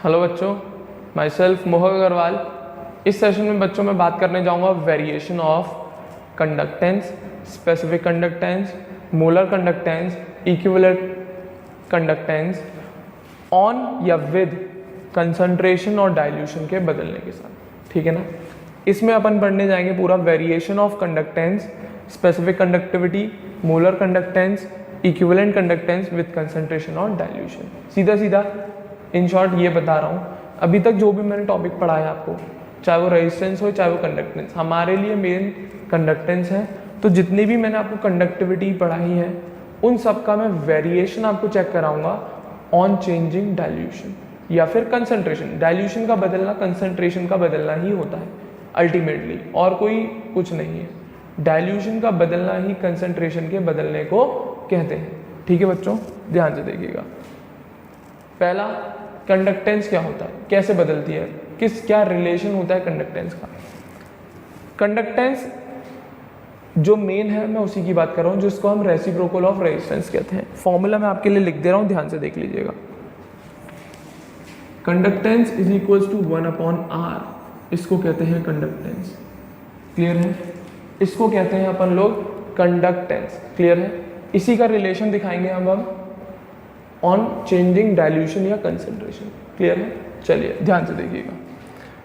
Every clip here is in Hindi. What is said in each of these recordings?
हेलो बच्चों, माई सेल्फ मोहक अग्रवाल। इस सेशन में बच्चों मैं बात करने जाऊंगा variation of conductance, specific conductance, molar conductance, equivalent conductance on या विद कंसंट्रेशन और डाइल्यूशन के बदलने के साथ। ठीक है ना। इसमें अपन पढ़ने जाएंगे पूरा variation of conductance, specific conductivity, molar conductance, equivalent conductance with concentration और डाइल्यूशन। सीधा सीधा इन शॉर्ट ये बता रहा हूँ, अभी तक जो भी मैंने टॉपिक पढ़ाया आपको, चाहे वो रेजिस्टेंस हो चाहे वो कंडक्टेंस, हमारे लिए मेन कंडक्टेंस है। तो जितनी भी मैंने आपको कंडक्टिविटी पढ़ाई है उन सब का मैं वेरिएशन आपको चेक कराऊंगा ऑन चेंजिंग डाइल्यूशन या फिर कंसंट्रेशन। डाइल्यूशन का बदलना कंसंट्रेशन का बदलना ही होता है अल्टीमेटली, और कोई कुछ नहीं है। डाइल्यूशन का बदलना ही कंसंट्रेशन के बदलने को कहते हैं। ठीक है बच्चों, ध्यान से देखिएगा। पहला, कंडक्टेंस क्या होता है, कैसे बदलती है, क्या रिलेशन होता है कंडक्टेंस का। कंडक्टेंस जो मेन है मैं उसी की बात कर रहा हूँ, जिसको हम रेसिप्रोकल ऑफ रेजिस्टेंस कहते हैं। फॉर्मूला मैं आपके लिए लिख दे रहा हूँ, ध्यान से देख लीजिएगा। Conductance is equals to 1/r, इसको कहते हैं कंडक्टेंस। क्लियर है। इसको कहते हैं अपन लोग कंडक्टेंस। क्लियर है। इसी का रिलेशन दिखाएंगे हम ऑन चेंजिंग डाइल्यूशन या कंसंट्रेशन। क्लियर है। चलिए ध्यान से देखिएगा।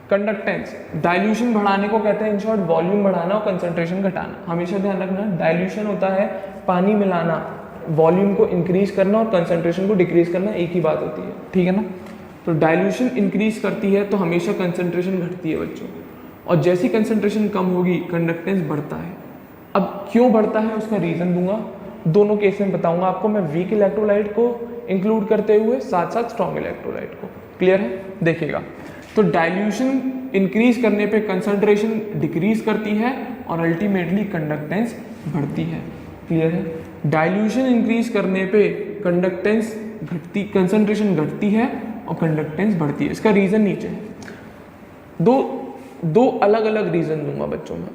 कंडक्टेंस डाइल्यूशन बढ़ाने को कहते हैं, इन शॉर्ट वॉल्यूम बढ़ाना और कंसंट्रेशन घटाना। हमेशा ध्यान रखना, डाइल्यूशन होता है पानी मिलाना, वॉल्यूम को इंक्रीज करना और कंसंट्रेशन को डिक्रीज करना एक ही बात होती है। ठीक है ना। तो डाइल्यूशन इंक्रीज करती है तो हमेशा कंसंट्रेशन घटती है बच्चों, और जैसी कंसंट्रेशन कम होगी कंडक्टेंस बढ़ता है। अब क्यों बढ़ता है उसका रीजन दूंगा, दोनों केस में बताऊंगा आपको मैं, वीक इलेक्ट्रोलाइट को इंक्लूड करते हुए साथ साथ स्ट्रॉन्ग इलेक्ट्रोलाइट को। क्लियर है। देखिएगा, तो डाइल्यूशन इंक्रीज करने पे कंसंट्रेशन डिक्रीज करती है और अल्टीमेटली कंडक्टेंस बढ़ती है। क्लियर है। डाइल्यूशन इंक्रीज करने पे कंडक्टेंस घटती, कंसंट्रेशन घटती है और कंडक्टेंस बढ़ती है। इसका रीजन नीचे है। दो अलग अलग रीजन दूंगा बच्चों में।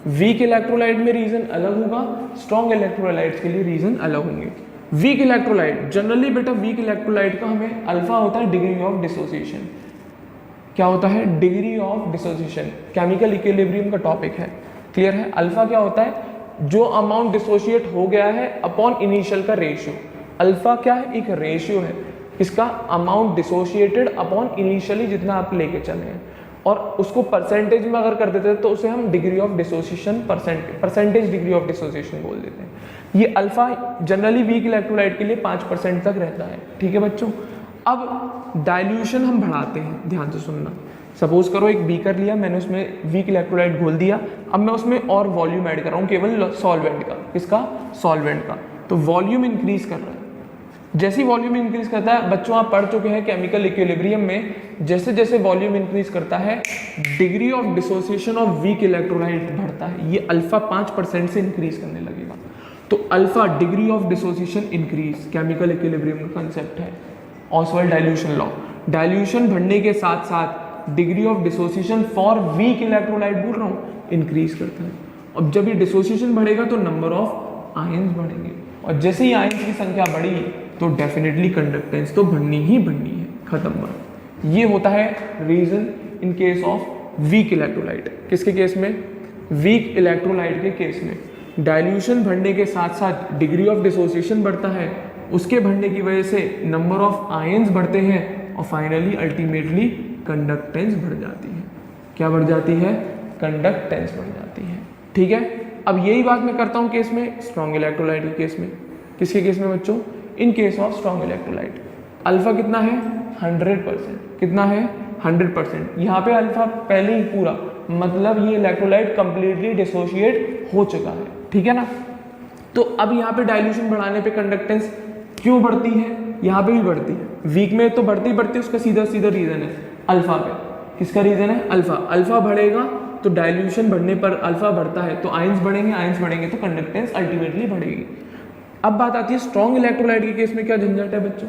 वीक इलेक्ट्रोलाइट में रीजन अलग होगा, स्ट्रॉन्ग इलेक्ट्रोलाइट्स के लिए रीजन अलग होंगे। वीक इलेक्ट्रोलाइट जनरली बेटा, वीक इलेक्ट्रोलाइट का हमें अल्फा होता है डिग्री ऑफ डिसोसिएशन। क्या होता है? Degree of dissociation. Chemical equilibrium का टॉपिक है। क्लियर है। अल्फा क्या होता है? जो अमाउंट डिसोशिएट हो गया है अपॉन इनिशियल का रेशियो। अल्फा क्या है? एक रेशियो है इसका, अमाउंट डिसोशिएटेड अपॉन इनिशियली जितना आप लेके चले हैं, और उसको परसेंटेज में अगर कर देते हैं तो उसे हम degree of dissociation percentage degree of dissociation बोल देते हैं। ये अल्फा जनरली वीक इलेक्ट्रोलाइट के लिए 5% तक रहता है। ठीक है बच्चों। अब डाइल्यूशन हम बढ़ाते हैं, ध्यान से सुनना। सपोज करो एक बीकर लिया मैंने, उसमें वीक इलेक्ट्रोलाइट घोल दिया, अब मैं उसमें और वॉल्यूम ऐड कर रहा हूँ केवल सॉल्वेंट का। किसका? सॉल्वेंट का। तो वॉल्यूम इंक्रीज कर रहा है। जैसी वॉल्यूम इंक्रीज करता है, बच्चों आप पढ़ चुके हैं केमिकल इक्विलिब्रियम में, जैसे जैसे वॉल्यूम इंक्रीज करता है degree of dissociation of weak electrolyte बढ़ता है। ये अल्फा 5% से इंक्रीज करने लगेगा। तो alpha degree of dissociation increase, chemical equilibrium का कंसेप्ट है, ऑसवाल्ड डाइल्यूशन लॉ। डाइल्यूशन बढ़ने के साथ साथ degree of dissociation for weak electrolyte बोल रहा हूँ इंक्रीज करता है। अब जब ये डिसोसिएशन बढ़ेगा तो नंबर ऑफ आयंस बढ़ेंगे, और जैसे ही आयंस की संख्या बढ़ी तो डेफिनेटली कंडक्टेंस तो बढ़नी ही बढ़नी है। खत्म बात। ये होता है reason in case of weak electrolyte. किसके केस में? वीक इलेक्ट्रोलाइट के केस में डाइल्यूशन बढ़ने के साथ साथ डिग्री ऑफ डिसोसिएशन बढ़ता है, उसके बढ़ने की वजह से नंबर ऑफ आयंस बढ़ते हैं, और फाइनली अल्टीमेटली कंडक्टेंस बढ़ जाती है। क्या बढ़ जाती है? कंडक्टेंस बढ़ जाती है। ठीक है। अब यही बात मैं करता हूँ केस में, स्ट्रॉन्ग इलेक्ट्रोलाइट के केस में। किसके केस में बच्चों? इन case of strong electrolyte. Alpha कितना है? 100%। कितना है? 100%। यहाँ पे अल्फा पहले ही पूरा, मतलब ये इलेक्ट्रोलाइट कंप्लीटली डिसोशिएट हो चुका है। ठीक है ना। तो अब यहाँ पे डाइल्यूशन बढ़ाने पे कंडक्टेंस क्यों बढ़ती है? यहाँ पे भी बढ़ती है, वीक में तो बढ़ती बढ़ती, उसका सीधा सीधा रीजन है अल्फा पे। किसका रीजन है? अल्फा। अल्फा बढ़ेगा तो डाइल्यूशन बढ़ने पर अल्फा बढ़ता है तो आयंस बढ़ेंगे, आयंस बढ़ेंगे तो कंडक्टेंस अल्टीमेटली बढ़ेगी। अब बात आती है स्ट्रॉन्ग इलेक्ट्रोलाइट के केस में क्या झंझट है बच्चों?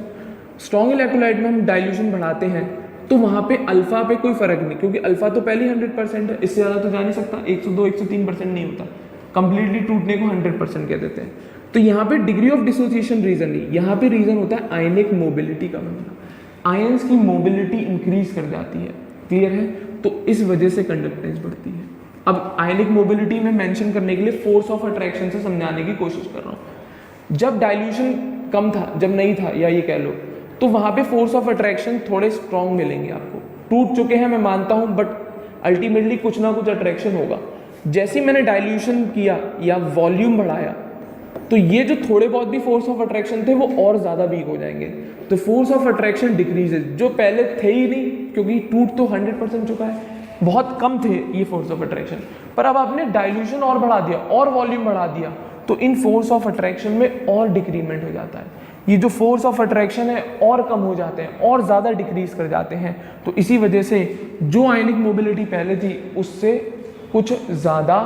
स्ट्रॉन्ग इलेक्ट्रोलाइट में हम डाइल्यूशन बढ़ाते हैं तो वहाँ पे अल्फा पे कोई फर्क नहीं, क्योंकि अल्फा तो पहले ही 100% है, इससे ज़्यादा तो जा नहीं सकता। 102 103% नहीं होता, कंप्लीटली टूटने को 100% कह देते हैं। तो यहाँ पे डिग्री ऑफ डिसोसिएशन रीजन नहीं, यहाँ पे रीजन होता है आयनिक मोबिलिटी का बनना। आयंस की मोबिलिटी इंक्रीज कर जाती है। क्लियर है? तो इस वजह से कंडक्टेंस बढ़ती है। अब आयनिक मोबिलिटी में मेंशन करने के लिए फोर्स ऑफ अट्रैक्शन से समझाने की कोशिश कर रहा हूँ। जब डाइल्यूशन कम था, जब नहीं था, या ये कह लो, तो वहाँ पे फोर्स ऑफ अट्रैक्शन थोड़े स्ट्रॉन्ग मिलेंगे आपको। टूट चुके हैं मैं मानता हूँ, बट अल्टीमेटली कुछ ना कुछ अट्रैक्शन होगा। जैसे ही मैंने डाइल्यूशन किया या वॉल्यूम बढ़ाया, तो ये जो थोड़े बहुत भी फोर्स ऑफ अट्रैक्शन थे वो और ज़्यादा वीक हो जाएंगे। तो फोर्स ऑफ अट्रैक्शन डिक्रीजेज, जो पहले थे ही नहीं, क्योंकि टूट तो 100% चुका है, बहुत कम थे ये फोर्स ऑफ अट्रैक्शन, पर अब आपने डाइल्यूशन और बढ़ा दिया और वॉल्यूम बढ़ा दिया, तो इन फोर्स ऑफ अट्रैक्शन में और डिक्रीमेंट हो जाता है। ये जो फोर्स ऑफ अट्रैक्शन है और कम हो जाते हैं और ज़्यादा डिक्रीज कर जाते हैं। तो इसी वजह से जो आयनिक मोबिलिटी पहले थी उससे कुछ ज़्यादा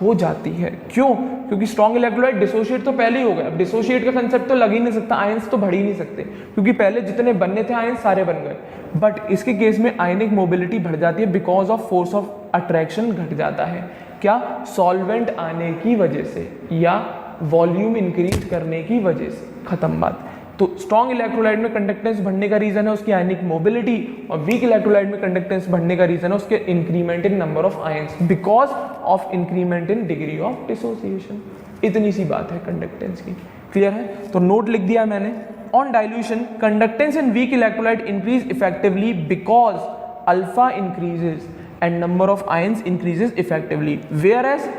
हो जाती है। क्यों? क्योंकि स्ट्रॉन्ग इलेक्ट्रोलाइट डिसोशिएट तो पहले ही हो गया। अब डिसोशिएट का कंसेप्ट तो लग ही नहीं सकता, आयंस तो बढ़ ही नहीं सकते, क्योंकि पहले जितने बनने थे आयंस सारे बन गए। बट इसके केस में आयनिक मोबिलिटी बढ़ जाती है because of force of attraction घट जाता है। क्या? सॉल्वेंट आने की वजह से या वॉल्यूम इंक्रीज करने की वजह से। खत्म बात। तो स्ट्रॉन्ग इलेक्ट्रोलाइट में कंडक्टेंस बढ़ने का रीजन है उसकी आयनिक मोबिलिटी, और वीक इलेक्ट्रोलाइट में कंडक्टेंस बढ़ने का रीजन है उसके increment in number of ions because of increment in degree of dissociation. इतनी सी बात है कंडक्टेंस की। क्लियर है? तो नोट लिख दिया मैंने। On dilution conductance in weak electrolyte increase effectively because alpha increases and number of ions increases effectively, whereas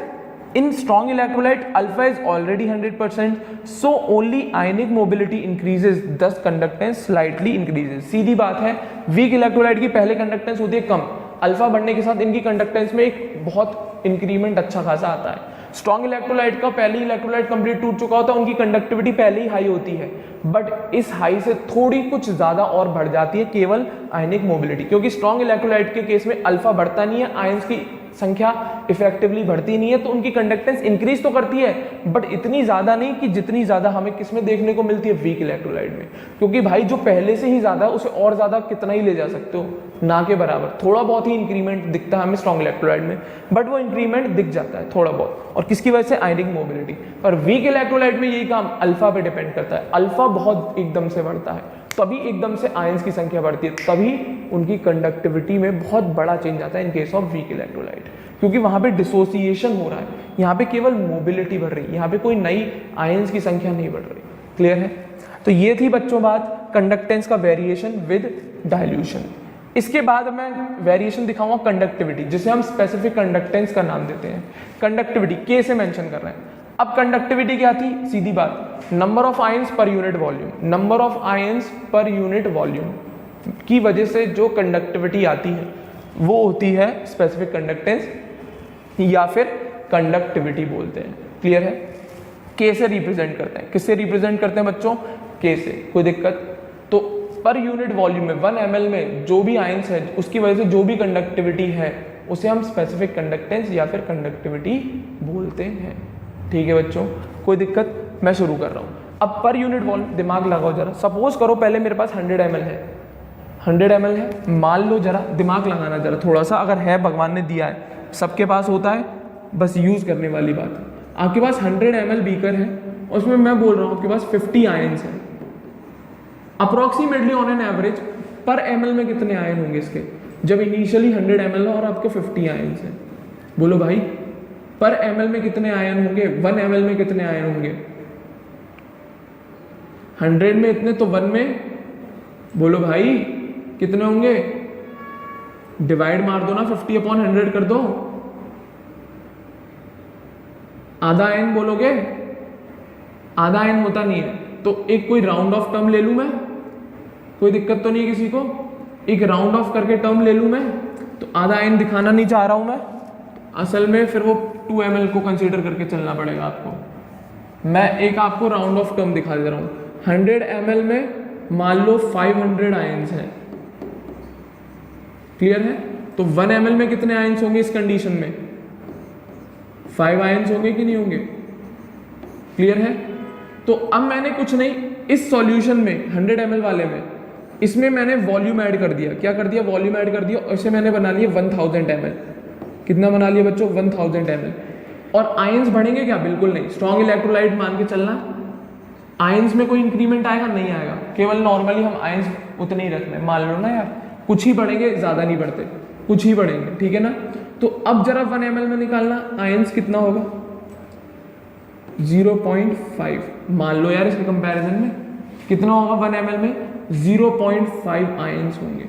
in strong electrolyte alpha is already 100%, so only ionic mobility increases, thus conductance slightly increases। सीधी बात है, वीक इलेक्ट्रोलाइट की पहले कंडक्टेंस होती है कम, अल्फा बढ़ने के साथ इनकी कंडक्टेंस में एक बहुत इंक्रीमेंट अच्छा खासा आता है। स्ट्रॉन्ग इलेक्ट्रोलाइट का पहले ही इलेक्ट्रोलाइट कंप्लीट टूट चुका होता है, उनकी कंडक्टिविटी पहले ही हाई होती है, बट इस हाई से थोड़ी कुछ ज्यादा और बढ़ जाती है केवल आयनिक मोबिलिटी, क्योंकि स्ट्रॉन्ग इलेक्ट्रोलाइट के केस में अल्फा बढ़ता नहीं है, आयंस की संख्या इफेक्टिवली बढ़ती नहीं है, तो उनकी कंडक्टेंस इंक्रीज तो करती है बट इतनी ज्यादा नहीं कि जितनी ज्यादा हमें किसमें देखने को मिलती है, वीक इलेक्ट्रोलाइट में। क्योंकि भाई जो पहले से ही ज्यादा उसे और ज्यादा कितना ही ले जा सकते हो, ना के बराबर। थोड़ा बहुत ही इंक्रीमेंट दिखता है हमें स्ट्रॉन्ग इलेक्ट्रोलाइट में, बट वो इंक्रीमेंट दिख जाता है थोड़ा बहुत, और किसकी वजह से? आयनिक मोबिलिटी। पर वीक इलेक्ट्रोलाइट में यही काम अल्फा पे डिपेंड करता है। अल्फा बहुत एकदम से बढ़ता है, तभी एकदम से आयंस की संख्या बढ़ती है, तभी उनकी कंडक्टिविटी में बहुत बड़ा चेंज आता है इन केस ऑफ वीक इलेक्ट्रोलाइट, क्योंकि वहां पे डिसोसिएशन हो रहा है, यहाँ पे केवल मोबिलिटी बढ़ रही है, यहाँ पे कोई नई आयंस की संख्या नहीं बढ़ रही। क्लियर है? तो ये थी बच्चों बात कंडक्टेंस का वेरिएशन विद डाइल्यूशन। इसके बाद मैं वेरिएशन दिखाऊंगा कंडक्टिविटी, जिसे हम स्पेसिफिक कंडक्टेंस का नाम देते हैं। कंडक्टिविटी के से मेंशन कर रहे हैं। अब कंडक्टिविटी क्या थी? सीधी बात, number of ions per unit volume. Number of ions per unit volume की वजह से जो कंडक्टिविटी आती है वो होती है स्पेसिफिक कंडक्टेंस, या फिर कंडक्टिविटी बोलते हैं। क्लियर है? के से रिप्रेजेंट करते हैं। किससे रिप्रेजेंट करते हैं बच्चों? के से। कोई दिक्कत? तो पर यूनिट वॉल्यूम में 1 ml में जो भी आयंस है उसकी वजह से जो भी कंडक्टिविटी है उसे हम स्पेसिफिक कंडक्टेंस या फिर कंडक्टिविटी बोलते हैं। ठीक है बच्चों, कोई दिक्कत? मैं शुरू कर रहा हूँ। अब पर यूनिट वॉल्यूम, दिमाग लगाओ जरा। सपोज करो पहले मेरे पास 100 ml है, 100 ml है, मान लो, जरा दिमाग लगाना जरा थोड़ा सा, अगर है भगवान ने दिया है, सबके पास होता है, बस यूज करने वाली बात है। आपके पास 100 ml बीकर है, उसमें मैं बोल रहा हूँ आपके पास 50 आयंस है। अप्रोक्सीमेटली ऑन एन एवरेज पर ml में कितने आयन होंगे इसके, जब इनिशियली 100 ml है और आपके 50 आयंस है? बोलो भाई, पर ml में कितने आयन होंगे? 1 ml में कितने आयन होंगे? 100 में इतने, तो 1 में बोलो भाई कितने होंगे? डिवाइड मार दो ना, 50/100 कर दो। आधा आयन बोलोगे? आधा आयन होता नहीं है, तो एक कोई राउंड ऑफ टर्म ले लूं मैं, कोई दिक्कत तो नहीं है किसी को? एक राउंड ऑफ करके टर्म ले लूं मैं, तो आधा आयन दिखाना नहीं चाह रहा हूं मैं, असल में फिर वो 2 ml को कंसीडर करके चलना पड़ेगा आपको। मैं एक आपको राउंड ऑफ टर्म दिखा दे रहा हूँ। 100 ml में मान लो 500 आयंस हैं। क्लियर है? तो 1 ml में कितने आयंस होंगे इस कंडीशन में? 5 आयंस होंगे कि नहीं होंगे? क्लियर है? तो अब मैंने कुछ नहीं, इस सॉल्यूशन में 100 ml वाले में, इसमें मैंने वॉल्यूम ऐड कर दिया। क्या कर दिया? वॉल्यूम ऐड कर दिया, और इसे मैंने बना लिया 1000 ml। कितना बना लिया बच्चों? 1000 ml। और आयंस बढ़ेंगे क्या? बिल्कुल नहीं। स्ट्रॉन्ग इलेक्ट्रोलाइट मान के चलना, आयंस में कोई इंक्रीमेंट आएगा नहीं आएगा, केवल नॉर्मली हम आयंस उतने ही रखते हैं, मान लो ना यार, कुछ ही बढ़ेंगे, ज़्यादा नहीं बढ़ते, कुछ ही बढ़ेंगे, ठीक है ना। तो अब जरा 1 ml में निकालना आयंस कितना होगा, 0.5, मान लो यार इसके कंपैरिजन में कितना होगा 1 ml में 0.5 आयंस होंगे।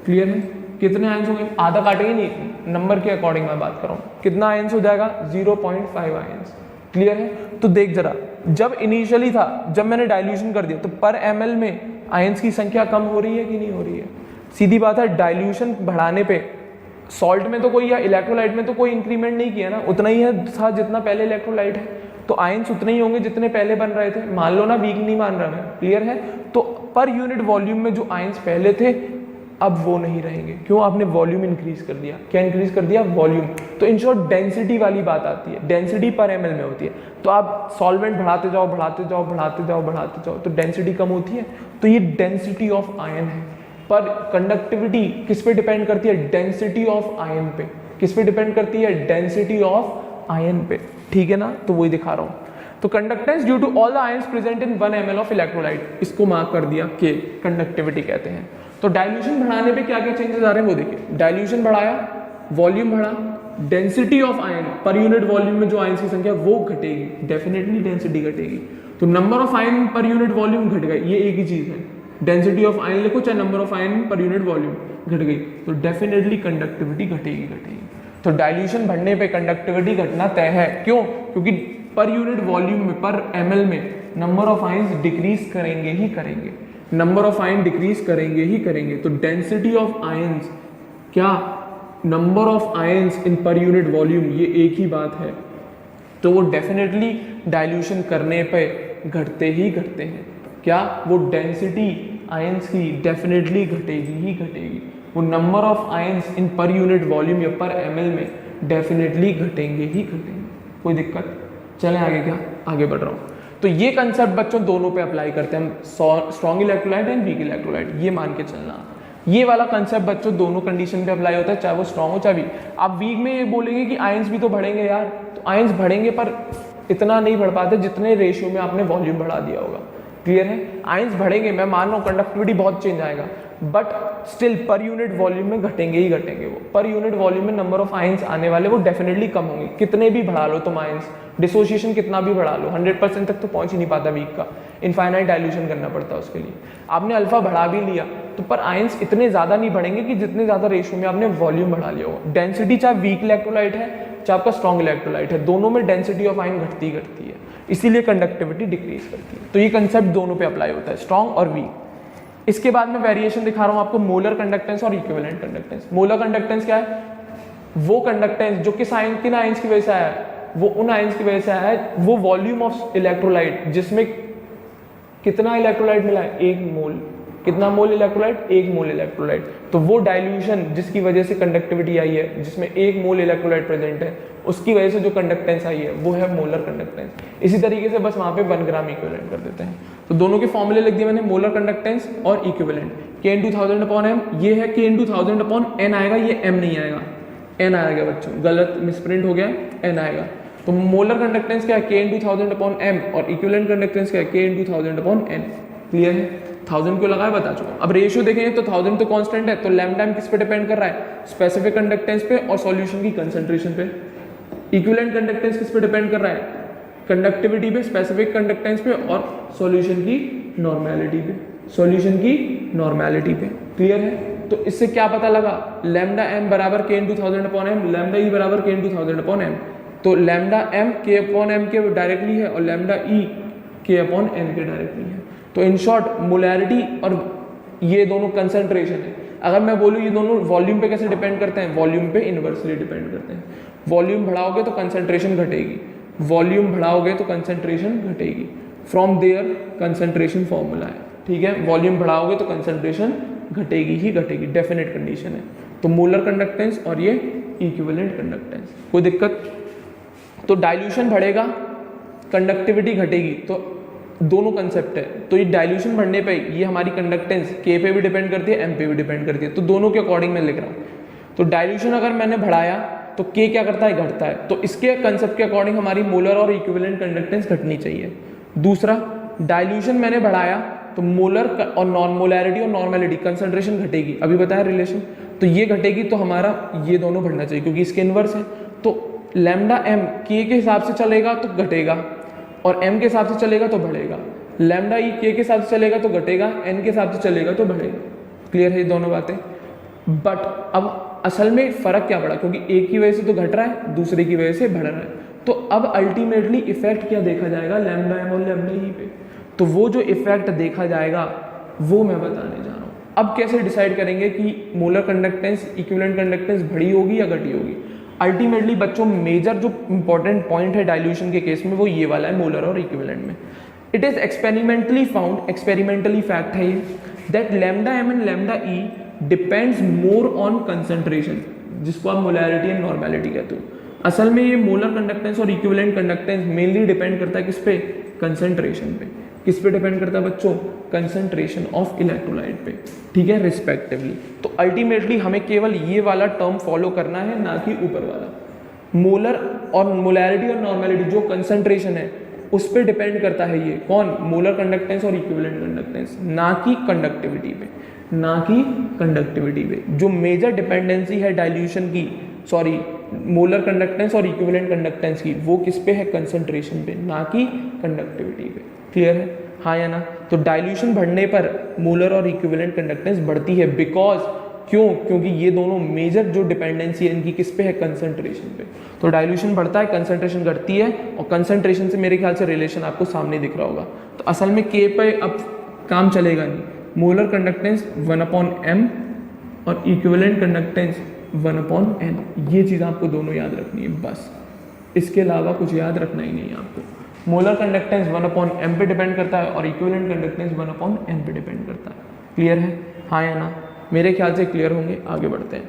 क्लियर है, कितने आयंस होंगे, आधा काटेंगे नहीं, नंबर के अकॉर्डिंग मैं बात कर रहा हूँ, कितना आयंस हो जाएगा 0.5 आयंस। क्लियर है, तो देख जरा, जब इनिशियली था, जब मैंने डाइल्यूशन कर दिया तो पर ml में आयंस की संख्या कम हो रही है कि नहीं हो रही है, सीधी बात है, डाइल्यूशन बढ़ाने पे सॉल्ट में तो कोई या इलेक्ट्रोलाइट में तो कोई इंक्रीमेंट नहीं किया ना, उतना ही है था जितना पहले इलेक्ट्रोलाइट है, तो आयंस उतने ही होंगे जितने पहले बन रहे थे, मान लो ना, वीक नहीं मान रहा मैं। क्लियर है, तो पर यूनिट वॉल्यूम में जो आयंस पहले थे अब वो नहीं रहेंगे, क्यों, आपने वॉल्यूम इंक्रीज कर दिया। क्या इंक्रीज कर दिया, वॉल्यूम। तो इन शॉर्ट डेंसिटी वाली बात आती है, डेंसिटी पर एमएल में होती है, तो आप सॉल्वेंट बढ़ाते जाओ बढ़ाते जाओ बढ़ाते जाओ बढ़ाते जाओ तो डेंसिटी कम होती है, तो ये डेंसिटी ऑफ आयन है। पर कंडक्टिविटी किस पे डिपेंड करती है, डेंसिटी ऑफ आयन पे। किस पे डिपेंड करती है, डेंसिटी ऑफ आयन पे, ठीक है ना, तो वही दिखा रहा हूँ। तो conductance due to all the ions present in 1 ml of electrolyte, इसको मार्क कर दिया के, कंडक्टिविटी कहते हैं। तो डाइल्यूशन बढ़ाने पे क्या क्या चेंजेस आ रहे हैं वो देखिए, डाइल्यूशन बढ़ाया, वॉल्यूम बढ़ा, density of ion per unit volume में जो आयंस की संख्या वो घटेगी, डेफिनेटली डेंसिटी घटेगी। तो number of ion per unit volume घट गई, ये एक ही चीज है, डेंसिटी ऑफ आयन लिखो चाहे number of ion per unit volume घट गई, तो डेफिनेटली कंडक्टिविटी घटेगी। तो डाइल्यूशन बढ़ने पे कंडक्टिविटी घटना तय है, क्यों, क्योंकि पर यूनिट वॉल्यूम में, पर ml में नंबर ऑफ आयंस डिक्रीज करेंगे ही करेंगे, नंबर ऑफ आयन डिक्रीज करेंगे ही करेंगे। तो डेंसिटी ऑफ आयंस, क्या, number of ions in per unit volume, ये एक ही बात है, तो वो डेफिनेटली डाइल्यूशन करने पे घटते ही घटते हैं। क्या, वो डेंसिटी आयंस की डेफिनेटली घटेगी ही घटेगी, वो number of ions in per unit volume या पर ml में डेफिनेटली घटेंगे ही घटेंगे। कोई दिक्कत, चलें आगे, क्या आगे बढ़ रहा हूँ। तो ये कंसेप्ट बच्चों दोनों पे अप्लाई करते हैं हम, strong electrolyte and weak electrolyte, ये मान के चलना। ये वाला कंसेप्ट बच्चों दोनों कंडीशन पे अप्लाई होता है, चाहे वो स्ट्रॉन्ग हो चाहे वीक। आप वीक में ये बोलेंगे कि आयंस भी तो बढ़ेंगे यार, तो आयंस बढ़ेंगे पर इतना नहीं बढ़ पाते जितने रेशियो में आपने वॉल्यूम बढ़ा दिया होगा। क्लियर है, आयंस बढ़ेंगे, मैं मान रहा हूँ कंडक्टिविटी बहुत चेंज आएगा, but still per unit volume में घटेंगे ही घटेंगे। वो पर यूनिट वॉल्यूम में नंबर ऑफ आयंस आने वाले वो डेफिनेटली कम होंगे, कितने भी बढ़ा लो तुम आयंस, डिसोसिएशन कितना भी बढ़ा लो, 100% तक तो पहुंच ही नहीं पाता वीक का, इनफाइनाइट डाइल्यूशन करना पड़ता है उसके लिए। आपने अल्फा बढ़ा भी लिया तो पर आयंस इतने ज़्यादा नहीं बढ़ेंगे कि जितने ज़्यादा रेशियो में आपने वॉल्यूम बढ़ा लिया होगा। डेंसिटी चाहे वीक इलेक्ट्रोलाइट है चाहे आपका स्ट्रॉन्ग इलेक्ट्रोलाइट है, दोनों में डेंसिटी ऑफ आयन घटती है, इसीलिए कंडक्टिविटी डिक्रीज करती है। तो ये कंसेप्ट दोनों पे अप्लाई होता है, स्ट्रॉन्ग और वीक। इसके बाद में वेरिएशन दिखा रहा हूँ आपको, मोलर कंडक्टेंस और इक्विवेलेंट कंडक्टेंस। मोलर कंडक्टेंस क्या है, वो कंडक्टेंस जो किस आयन, किन आयंस की वजह से आया है, वो उन आयंस की वजह से आया है, वो वॉल्यूम ऑफ इलेक्ट्रोलाइट जिसमें कितना इलेक्ट्रोलाइट मिला है, 1 मोल। कितना मोल इलेक्ट्रोलाइट, 1 मोल इलेक्ट्रोलाइट। तो वो डाइल्यूशन जिसकी वजह से कंडक्टिविटी आई है, जिसमें 1 मोल इलेक्ट्रोलाइट प्रेजेंट है, उसकी वजह से जो कंडक्टेंस आई है वो है मोलर कंडक्टेंस। इसी तरीके से बस वहाँ पे 1 ग्राम इक्विवेलेंट कर देते हैं। तो दोनों के फॉर्मूले लिख दिए मैंने, मोलर कंडक्टेंस और इक्विवेलेंट। Kn2000/m, ये है Kn2000/n आएगा, ये m नहीं आएगा, n आएगा बच्चों, गलत मिसप्रिंट हो गया, n आएगा। तो मोलर कंडक्टेंस क्या है, Kn2000/m, और इक्विवेलेंट कंडक्टेंस क्या है, Kn2000/n। क्लियर है, 1000 क्यों लगाया बता चुका। अब रेशियो देखेंगे तो 1000 तो कांस्टेंट है, तो लैम्डा m किस पे डिपेंड कर रहा है, स्पेसिफिक कंडक्टेंस पे और सॉल्यूशन की कंसंट्रेशन पे। इक्विवेलेंट कंडक्टेंस किस पे डिपेंड कर रहा है, कंडक्टिविटी पे, स्पेसिफिक कंडक्टेंस पे और सॉल्यूशन की नॉर्मेलिटी पे, सॉल्यूशन की नॉर्मेलिटी पे। क्लियर है, तो इससे क्या पता लगा, लैम्डा m बराबर Kn2000/m, लैम्डा e बराबर Kn2000/m। तो लैम्डा m K/m के डायरेक्टली है और लैम्डा e K/m के डायरेक्टली है। तो इन शॉर्ट मोलैरिटी और ये दोनों कंसंट्रेशन है। अगर मैं बोलूँ ये दोनों वॉल्यूम पे कैसे डिपेंड करते हैं, वॉल्यूम पे इनवर्सली डिपेंड करते हैं। वॉल्यूम बढ़ाओगे तो कंसंट्रेशन घटेगी, वॉल्यूम बढ़ाओगे तो कंसंट्रेशन घटेगी। फ्रॉम देयर कंसंट्रेशन फॉर्मूला है, ठीक है, वॉल्यूम बढ़ाओगे तो कंसंट्रेशन घटेगी ही घटेगी, डेफिनेट कंडीशन है। तो मोलर कंडक्टेंस और ये इक्विवेलेंट कंडक्टेंस, कोई दिक्कत। तो डाइल्यूशन बढ़ेगा, कंडक्टिविटी घटेगी, तो दोनों कंसेप्ट है। तो ये डाइल्यूशन बढ़ने पे ये हमारी कंडक्टेंस K पे भी डिपेंड करती है, M पे भी डिपेंड करती है, तो दोनों के अकॉर्डिंग मैं लिख रहा हूँ। तो डाइल्यूशन अगर मैंने बढ़ाया तो K क्या करता है, घटता है। तो इसके कंसेप्ट के अकॉर्डिंग हमारी मोलर और इक्विवेलेंट कंडक्टेंस घटनी चाहिए। दूसरा, डाइल्यूशन मैंने बढ़ाया तो मोलर और मोलैरिटी और नॉर्मेलिटी कंसंट्रेशन घटेगी, अभी बताया रिलेशन, तो ये घटेगी तो हमारा ये दोनों बढ़ना चाहिए क्योंकि इसके इन्वर्स है। तो लैम्डा एम के हिसाब से चलेगा तो घटेगा और एम के हिसाब से चलेगा तो बढ़ेगा, लैम्डा ई के हिसाब से चलेगा तो घटेगा, एन के हिसाब से चलेगा तो बढ़ेगा। क्लियर है ये दोनों बातें। बट अब असल में फ़र्क क्या पड़ा, क्योंकि एक की वजह से तो घट रहा है, दूसरे की वजह से बढ़ रहा है, तो अब अल्टीमेटली इफेक्ट क्या देखा जाएगा लैम्डा एम और लैम्डा ई पे। तो वो जो इफेक्ट देखा जाएगा वो मैं बताने जा रहा हूँ। अब कैसे डिसाइड करेंगे कि मोलर कंडक्टेंस इक्विवेलेंट कंडक्टेंस बढ़ी होगी या घटी होगी। अल्टीमेटली बच्चों मेजर जो इंपॉर्टेंट पॉइंट है डाइल्यूशन के केस में वो ये वाला है मोलर और इक्विवेलेंट में। It is experimentally found, experimentally fact है ये, that lambda M and lambda E depends more on concentration, जिसको आप मोलैरिटी एंड नॉर्मेलिटी कहते हो। असल में ये मोलर कंडक्टेंस और इक्विवेलेंट कंडक्टेंस मेनली डिपेंड करता है किस पे, कंसंट्रेशन पे। किस पे डिपेंड करता है बच्चों, कंसंट्रेशन ऑफ इलेक्ट्रोलाइट पे, ठीक है, रिस्पेक्टिवली। तो अल्टीमेटली हमें केवल ये वाला टर्म फॉलो करना है, ना कि ऊपर वाला। मोलर और मोलैरिटी और नॉर्मेलिटी जो कंसंट्रेशन है उस पर डिपेंड करता है ये कौन, मोलर कंडक्टेंस और इक्विवेलेंट कंडक्टेंस, ना कि कंडक्टिविटी पे, ना कि कंडक्टिविटी पे। जो मेजर डिपेंडेंसी है डाइल्यूशन की, सॉरी मोलर कंडक्टेंस और इक्विवेलेंट कंडक्टेंस की, वो किस पे है, कंसंट्रेशन पे, ना कि कंडक्टिविटी पे। क्लियर है, हाँ या ना। तो डाइल्यूशन बढ़ने पर मोलर और इक्विवेलेंट कंडक्टेंस बढ़ती है, बिकॉज क्यों, क्योंकि ये दोनों मेजर जो डिपेंडेंसी है इनकी किस पे है, कंसंट्रेशन पे। तो डाइल्यूशन बढ़ता है, कंसंट्रेशन घटती है, और कंसंट्रेशन से मेरे ख्याल से रिलेशन आपको सामने दिख रहा होगा। तो असल में के पे अब काम चलेगा नहीं, मोलर कंडक्टेंस 1/m और इक्विवेलेंट कंडक्टेंस 1/n, ये चीज़ आपको दोनों याद रखनी है बस, इसके अलावा कुछ याद रखना ही नहीं है आपको। मोलर कंडक्टेंस 1/m पे डिपेंड करता है और इक्विवेलेंट कंडक्टेंस 1/n पे डिपेंड करता है। क्लियर है, हाँ या ना। मेरे ख्याल से क्लियर होंगे, आगे बढ़ते हैं।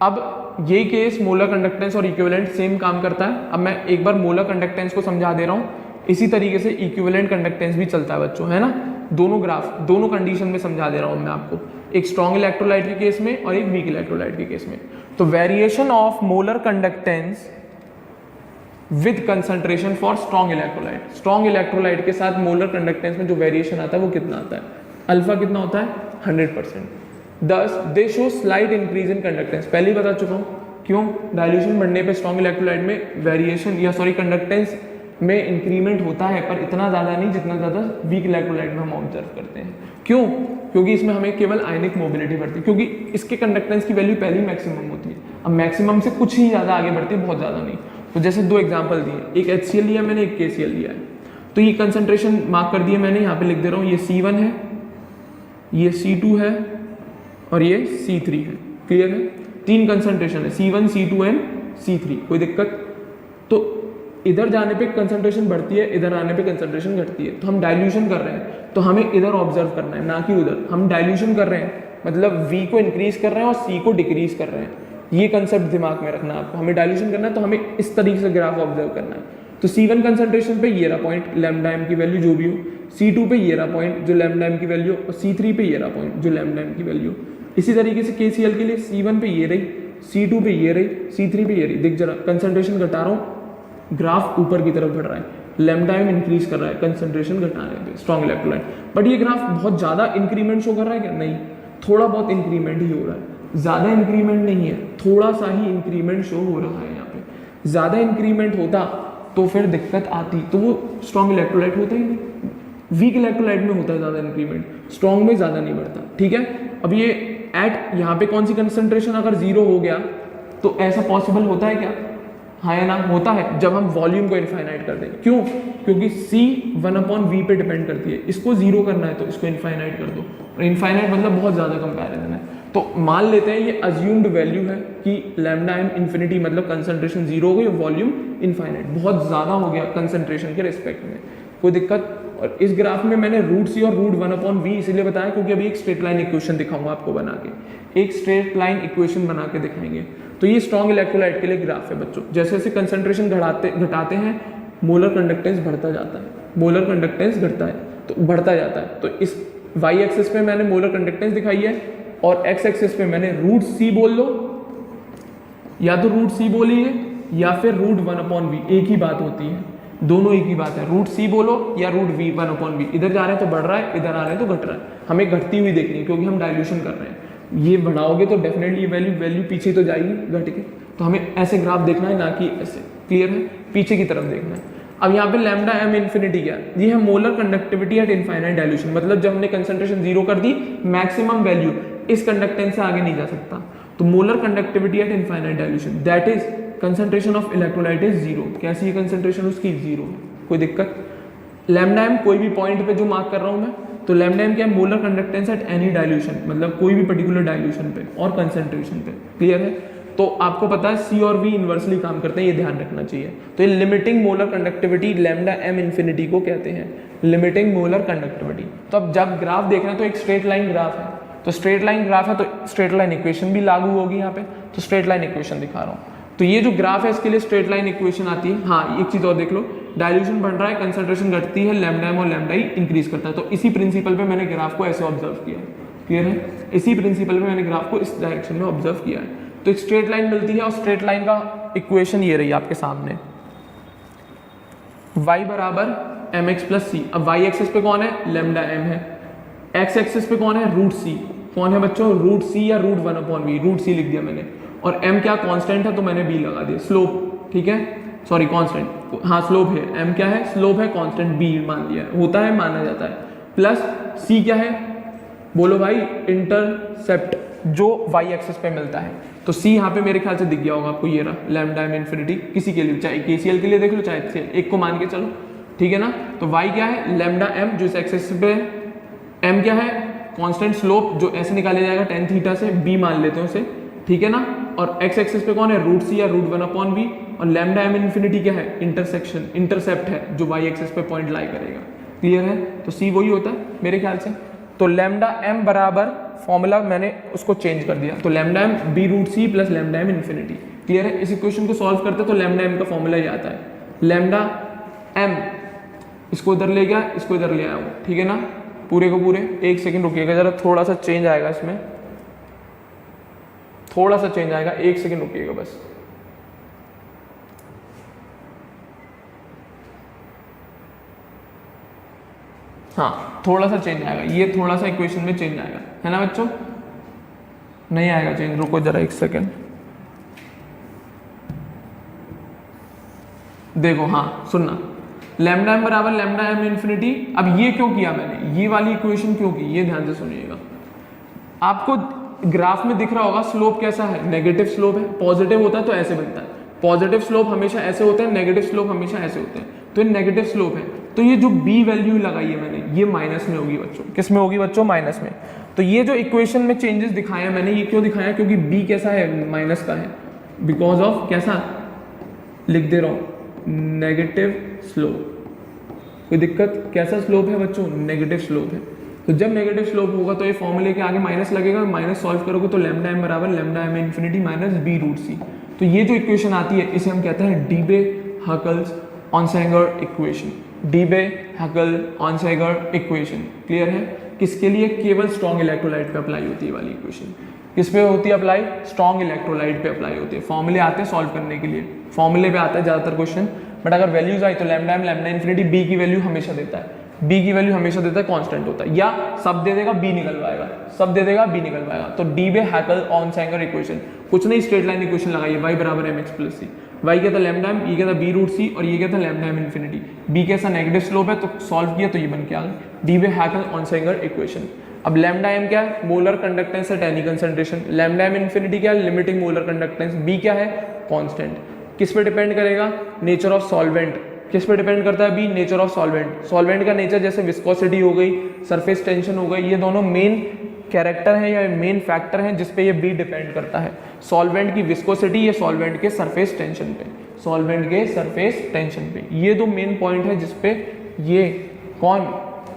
अब ये केस मोलर कंडक्टेंस और इक्विवेलेंट सेम काम करता है। अब मैं एक बार मोलर कंडक्टेंस को समझा दे रहा हूँ, इसी तरीके से इक्विवेलेंट कंडक्टेंस भी चलता है बच्चों, है ना। दोनों ग्राफ दोनों कंडीशन में समझा दे रहा हूँ मैं आपको, एक स्ट्रॉन्ग इलेक्ट्रोलाइट के केस में और एक वीक इलेक्ट्रोलाइट के केस में। तो variation of molar conductance with concentration for strong electrolyte, strong electrolyte के साथ मोलर कंडक्टेंस में जो वेरिएशन आता है वो कितना आता है, अल्फा कितना होता है, 100%। दस दे show slight increase in conductance, पहले ही बता चुका हूँ क्यों, डाइल्यूशन बढ़ने पे स्ट्रॉन्ग इलेक्ट्रोलाइट में वेरिएशन या सॉरी कंडक्टेंस में इंक्रीमेंट होता है, पर इतना ज़्यादा नहीं जितना ज़्यादा वीक इलेक्ट्रोलाइट में हम ऑब्जर्व करते हैं। क्यों, क्योंकि इसमें हमें केवल आयनिक मोबिलिटी बढ़ती है, क्योंकि इसके कंडक्टेंस की वैल्यू पहले ही मैक्सिमम होती है। अब मैक्सिमम से कुछ ही ज़्यादा आगे बढ़ती है, बहुत ज़्यादा नहीं। तो जैसे दो एग्जाम्पल दिए, एक HCl लिया मैंने, एक KCl लिया है, तो ये कंसंट्रेशन मार्क कर दिए मैंने, यहाँ पे लिख दे रहा हूँ, ये C1 है, ये C2 है और ये C3 है। क्लियर है, तीन कंसंट्रेशन है, C1 C2 एंड C3, कोई दिक्कत। तो इधर जाने पे कंसंट्रेशन बढ़ती है, इधर आने पे कंसंट्रेशन घटती है। तो हम डाइल्यूशन कर रहे हैं तो हमें इधर ऑब्जर्व करना है, ना कि उधर। हम डाइल्यूशन कर रहे हैं मतलब V को इंक्रीज कर रहे हैं और C को डिक्रीज कर रहे हैं, ये कंसेप्ट दिमाग में रखना है आपको। हमें डाइल्यूशन करना है तो हमें इस तरीके से ग्राफ ऑब्जर्व करना है। तो C1 कंसंट्रेशन पे ये रहा पॉइंट, लैम्डा एम की वैल्यू जो भी हो, C2 पे ये रहा पॉइंट जो लैम्डा एम की वैल्यू, और C3 पे ये रहा पॉइंट जो लैम्डा एम की वैल्यू। इसी तरीके से KCl के लिए C1 पे ये रही, C2 पे ये रही, C3 पे ये रही। देख जरा, कंसंट्रेशन घटा रहा हूँ, ग्राफ ऊपर की तरफ बढ़ रहा है, लैम्डा एम इंक्रीज कर रहा है कंसंट्रेशन घटाने पे स्ट्रॉन्ग इलेक्ट्रोलाइट। बट ये ग्राफ बहुत ज़्यादा इंक्रीमेंट शो कर रहा है क्या, नहीं, थोड़ा बहुत इंक्रीमेंट ही हो रहा है, ज़्यादा इंक्रीमेंट नहीं है, थोड़ा सा ही इंक्रीमेंट शो हो रहा है यहाँ पे। ज़्यादा इंक्रीमेंट होता तो फिर दिक्कत आती, तो वो स्ट्रॉन्ग इलेक्ट्रोलाइट होता ही नहीं। वीक इलेक्ट्रोलाइट में होता है ज़्यादा इंक्रीमेंट, स्ट्रॉन्ग में ज़्यादा नहीं बढ़ता। ठीक है, अब ये एट यहाँ पे कौन सी कंसंट्रेशन अगर 0 हो गया तो ऐसा पॉसिबल होता है क्या, हाँ या ना, होता है जब हम वॉल्यूम को इनफाइनाइट कर दें। क्यों, क्योंकि C 1/V पे डिपेंड करती है, इसको 0 करना है तो इसको इनफाइनाइट कर दो, और इनफाइनाइट मतलब बहुत ज़्यादा कंपैरिजन है। तो मान लेते हैं ये अज्यूम्ड वैल्यू है कि लैम्डा एम इन्फिनिटी मतलब कंसंट्रेशन 0 हो गई, वॉल्यूम इनफाइनाइट, बहुत ज़्यादा हो गया कंसंट्रेशन के रिस्पेक्ट में, कोई दिक्कत। और इस ग्राफ में मैंने √C और √1/V इसलिए बताया क्योंकि अभी एक स्ट्रेट लाइन इक्वेशन दिखाऊंगा आपको बना के, एक स्ट्रेट लाइन इक्वेशन बना के दिखाएंगे। तो ये स्ट्रॉन्ग इलेक्ट्रोलाइट के लिए ग्राफ है बच्चों। जैसे जैसे कंसंट्रेशन घटाते हैं मोलर कंडक्टेंस बढ़ता जाता है, मोलर कंडक्टेंस घटता है तो बढ़ता जाता है। तो इस y एक्सिस पे मैंने मोलर कंडक्टेंस दिखाई है और x एक्सिस पे मैंने √C बोल लो, या तो √C बोलिए या फिर √1/v, एक ही बात होती है, दोनों एक ही बात है। √c बोलो या √1/v, इधर जा रहे हैं तो बढ़ रहा है, इधर आ रहे हैं तो घट रहा है, हमें घटती हुई देखनी है क्योंकि हम डाइल्यूशन कर रहे हैं। ये बढ़ाओगे तो डेफिनेटली वैल्यू पीछे तो जाएगी घट के, तो हमें ऐसे ग्राफ देखना है, ना कि ऐसे। क्लियर है, पीछे की तरफ देखना है। अब यहाँ पे लैम्डा m इन्फिनिटी क्या है, ये है molar conductivity at infinite dilution, मतलब जब हमने कंसंट्रेशन 0 कर दी, मैक्सिमम वैल्यू इस कंडक्टेंस से आगे नहीं जा सकता, तो molar conductivity at infinite dilution, that is concentration of electrolyte is 0। कैसी है कंसंट्रेशन उसकी, 0। कोई दिक्कत? लैम्डा m कोई भी पॉइंट पे जो मार्क कर रहा हूँ मैं, तो लैम्डा m क्या है, molar conductance at any dilution, मतलब कोई भी पर्टिकुलर डाइल्यूशन पे और कंसंट्रेशन पे। क्लियर है, तो आपको पता है c और v इन्वर्सली काम करते हैं, ये ध्यान रखना चाहिए। तो ये limiting molar conductivity lambda m infinity को कहते हैं, लिमिटिंग मोलर कंडक्टिविटी। तो अब जब ग्राफ देखना है तो एक स्ट्रेट लाइन ग्राफ है, तो स्ट्रेट लाइन ग्राफ है तो स्ट्रेट लाइन इक्वेशन भी लागू होगी यहाँ पे, तो स्ट्रेट लाइन इक्वेशन दिखा रहा हूँ। तो ये जो ग्राफ है इसके लिए स्ट्रेट लाइन इक्वेशन आती है। हाँ, एक चीज और देख लो, डाइल्यूशन बढ़ रहा है, कंसंट्रेशन घटती है, लैम्डा m और लैम्डा i इंक्रीज करता है, तो इसी प्रिंसिपल पे मैंने ग्राफ को ऐसे ऑब्जर्व किया। क्लियर है, इसी प्रिंसिपल पे मैंने ग्राफ को इस डायरेक्शन में ऑब्जर्व किया है। तो एक स्ट्रेट लाइन मिलती है और स्ट्रेट लाइन का इक्वेशन ये रही आपके सामने, y बराबर mx प्लस सी। अब y एक्सिस पे कौन है, लैम्डा m है, x एक्सिस पे कौन है, √c। कौन है बच्चों, √c या √1/v, √c लिख दिया मैंने, और m क्या कांस्टेंट है तो मैंने b लगा दिया, स्लोप। ठीक है, सॉरी कांस्टेंट, हाँ स्लोप है, m क्या है, स्लोप है, कांस्टेंट b मान लिया, होता है, माना जाता है, प्लस c क्या है, बोलो भाई, इंटरसेप्ट जो y एक्सिस पे मिलता है। तो c यहाँ पे मेरे ख्याल से दिख गया होगा आपको, ये रहा लैम्डा m इन्फिनिटी, किसी के लिए, चाहे KCL के लिए देख लो चाहे HCL, एक को मान के चलो। ठीक है ना, तो y क्या है, लैम्डा m जो इस एक्सिस पे है, m क्या है, कांस्टेंट स्लोप जो ऐसे निकाला जाएगा tan थीटा से, b मान लेते हैं उसे। ठीक है ना, और x एक्सिस पे कौन है, √c या √1/v, और लैम्डा m इन्फिनिटी क्या है, इंटरसेप्ट है जो y एक्सिस पे पॉइंट लाई करेगा। क्लियर है, तो c वही होता है मेरे ख्याल से। तो लैम्डा m बराबर फॉर्मूला मैंने उसको चेंज कर दिया, तो lambda m b√c plus lambda m infinity. Clear है, इस इक्वेशन को सॉल्व करते तो लैम्डा m का फॉर्मूला ये आता है, लैम्डा m, इसको इधर ले गया, इसको इधर ले आया हूँ। ठीक है ना, पूरे को पूरे, एक सेकंड रुकिएगा जरा, थोड़ा सा चेंज आएगा इसमें, थोड़ा सा चेंज आएगा, एक सेकंड रुकिएगा बस। हाँ, थोड़ा सा चेंज आएगा, ये थोड़ा सा इक्वेशन में चेंज आएगा, है ना बच्चों, नहीं आएगा चेंज, रुको जरा एक सेकंड, देखो, हाँ सुनना, लैम्डा m बराबर लैम्डा m इन्फिनिटी। अब ये क्यों किया मैंने, ये वाली इक्वेशन क्यों की, ये ध्यान से सुनिएगा। आपको ग्राफ में दिख रहा होगा स्लोप कैसा है, नेगेटिव स्लोप है, पॉजिटिव होता है तो ऐसे बनता है, पॉजिटिव स्लोप हमेशा ऐसे होते हैं, नेगेटिव स्लोप हमेशा ऐसे होते हैं, तो ये नेगेटिव स्लोप है, तो ये जो b वैल्यू लगाई है मैंने, ये माइनस में होगी बच्चों, किस में होगी बच्चों, माइनस में। तो ये जो इक्वेशन में चेंजेस दिखाए हैं मैंने, ये क्यों दिखाया, क्योंकि b कैसा है, माइनस का है, बिकॉज ऑफ कैसा, लिख दे रहा हूँ, नेगेटिव स्लोप। कोई दिक्कत, कैसा स्लोप है बच्चों, नेगेटिव स्लोप है। तो जब नेगेटिव स्लोप होगा तो ये फॉर्मूले के आगे माइनस लगेगा, माइनस सॉल्व करोगे तो लैम्डा m बराबर lambda m infinity minus b√c। तो ये जो इक्वेशन आती है इसे हम कहते हैं डीबे-हकल-ऑनसाइगर इक्वेशन, डीबे-हकल-ऑनसाइगर इक्वेशन। क्लियर है, किसके लिए, केवल स्ट्रॉन्ग इलेक्ट्रोलाइट पे अप्लाई होती है वाली इक्वेशन। किस पे होती है अप्लाई, स्ट्रॉन्ग इलेक्ट्रोलाइट पे अप्लाई होती है। फॉर्मूले आते हैं सॉल्व करने के लिए, फॉर्मूले पे आता है ज्यादातर क्वेश्चन, बट अगर वैल्यूज आई तो lambda m lambda infinity b की वैल्यू हमेशा देता है, b की वैल्यू हमेशा देता है, कांस्टेंट होता है, या सब दे देगा b निकलवाएगा, सब दे देगा b निकलवाएगा। तो डीबे-हैकल-ऑनसाइगर इक्वेशन, कुछ नहीं, स्ट्रेट लाइन इक्वेशन लगाइए, y बराबर mx प्लस c, y क्या था लैम्डा m, ये क्या था b√c, और ये क्या था लैम्डा m इन्फिनिटी। b कैसा, नेगेटिव स्लोप है, तो सॉल्व किया तो ये बन के आ गया डीबे-हैकल-ऑनसाइगर इक्वेशन। अब लैम्डा m क्या है, molar conductance at any concentration, lambda m infinity क्या है, लिमिटिंग मोलर कंडक्टेंस, b क्या है, कांस्टेंट। किस पे डिपेंड करेगा, नेचर ऑफ सॉल्वेंट। किस पे डिपेंड करता है, B, nature of solvent. Solvent का नेचर जैसे विस्कोसिटी हो गई, सरफेस टेंशन हो गई, ये दोनों मेन कैरेक्टर हैं या मेन फैक्टर हैं जिस पे ये बी डिपेंड करता है, सॉल्वेंट की विस्कोसिटी या सॉल्वेंट के सरफेस टेंशन पे, सॉल्वेंट के सरफेस टेंशन पे। ये दो मेन पॉइंट है जिस पे ये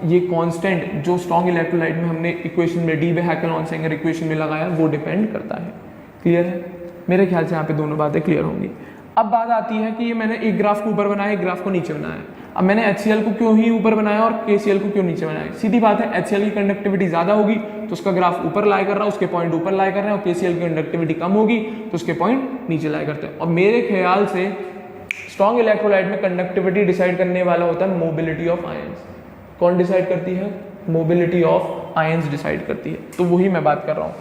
ये कांस्टेंट जो स्ट्रॉन्ग इलेक्ट्रोलाइट में हमने इक्वेशन में डीबे-हैकल-ऑनसाइगर इक्वेशन में लगाया वो डिपेंड करता है। क्लियर है, मेरे ख्याल से यहाँ पे दोनों बातें क्लियर होंगी। अब बात आती है कि ये मैंने एक ग्राफ को ऊपर बनाया, एक ग्राफ को नीचे बनाया है। अब मैंने HCl को क्यों ही ऊपर बनाया और KCl को क्यों नीचे बनाया? सीधी बात है, HCl की कंडक्टिविटी ज़्यादा होगी तो उसका ग्राफ ऊपर लाई कर रहा है, उसके पॉइंट ऊपर लाई कर रहे हैं, और KCl की कंडक्टिविटी कम होगी तो उसके पॉइंट नीचे लाई करते हैं। और मेरे ख्याल से स्ट्रॉन्ग इलेक्ट्रोलाइट में कंडक्टिविटी डिसाइड करने वाला होता है मोबिलिटी ऑफ आयंस। कौन डिसाइड करती है? मोबिलिटी ऑफ आयंस डिसाइड करती है, तो वही मैं बात कर रहा हूँ।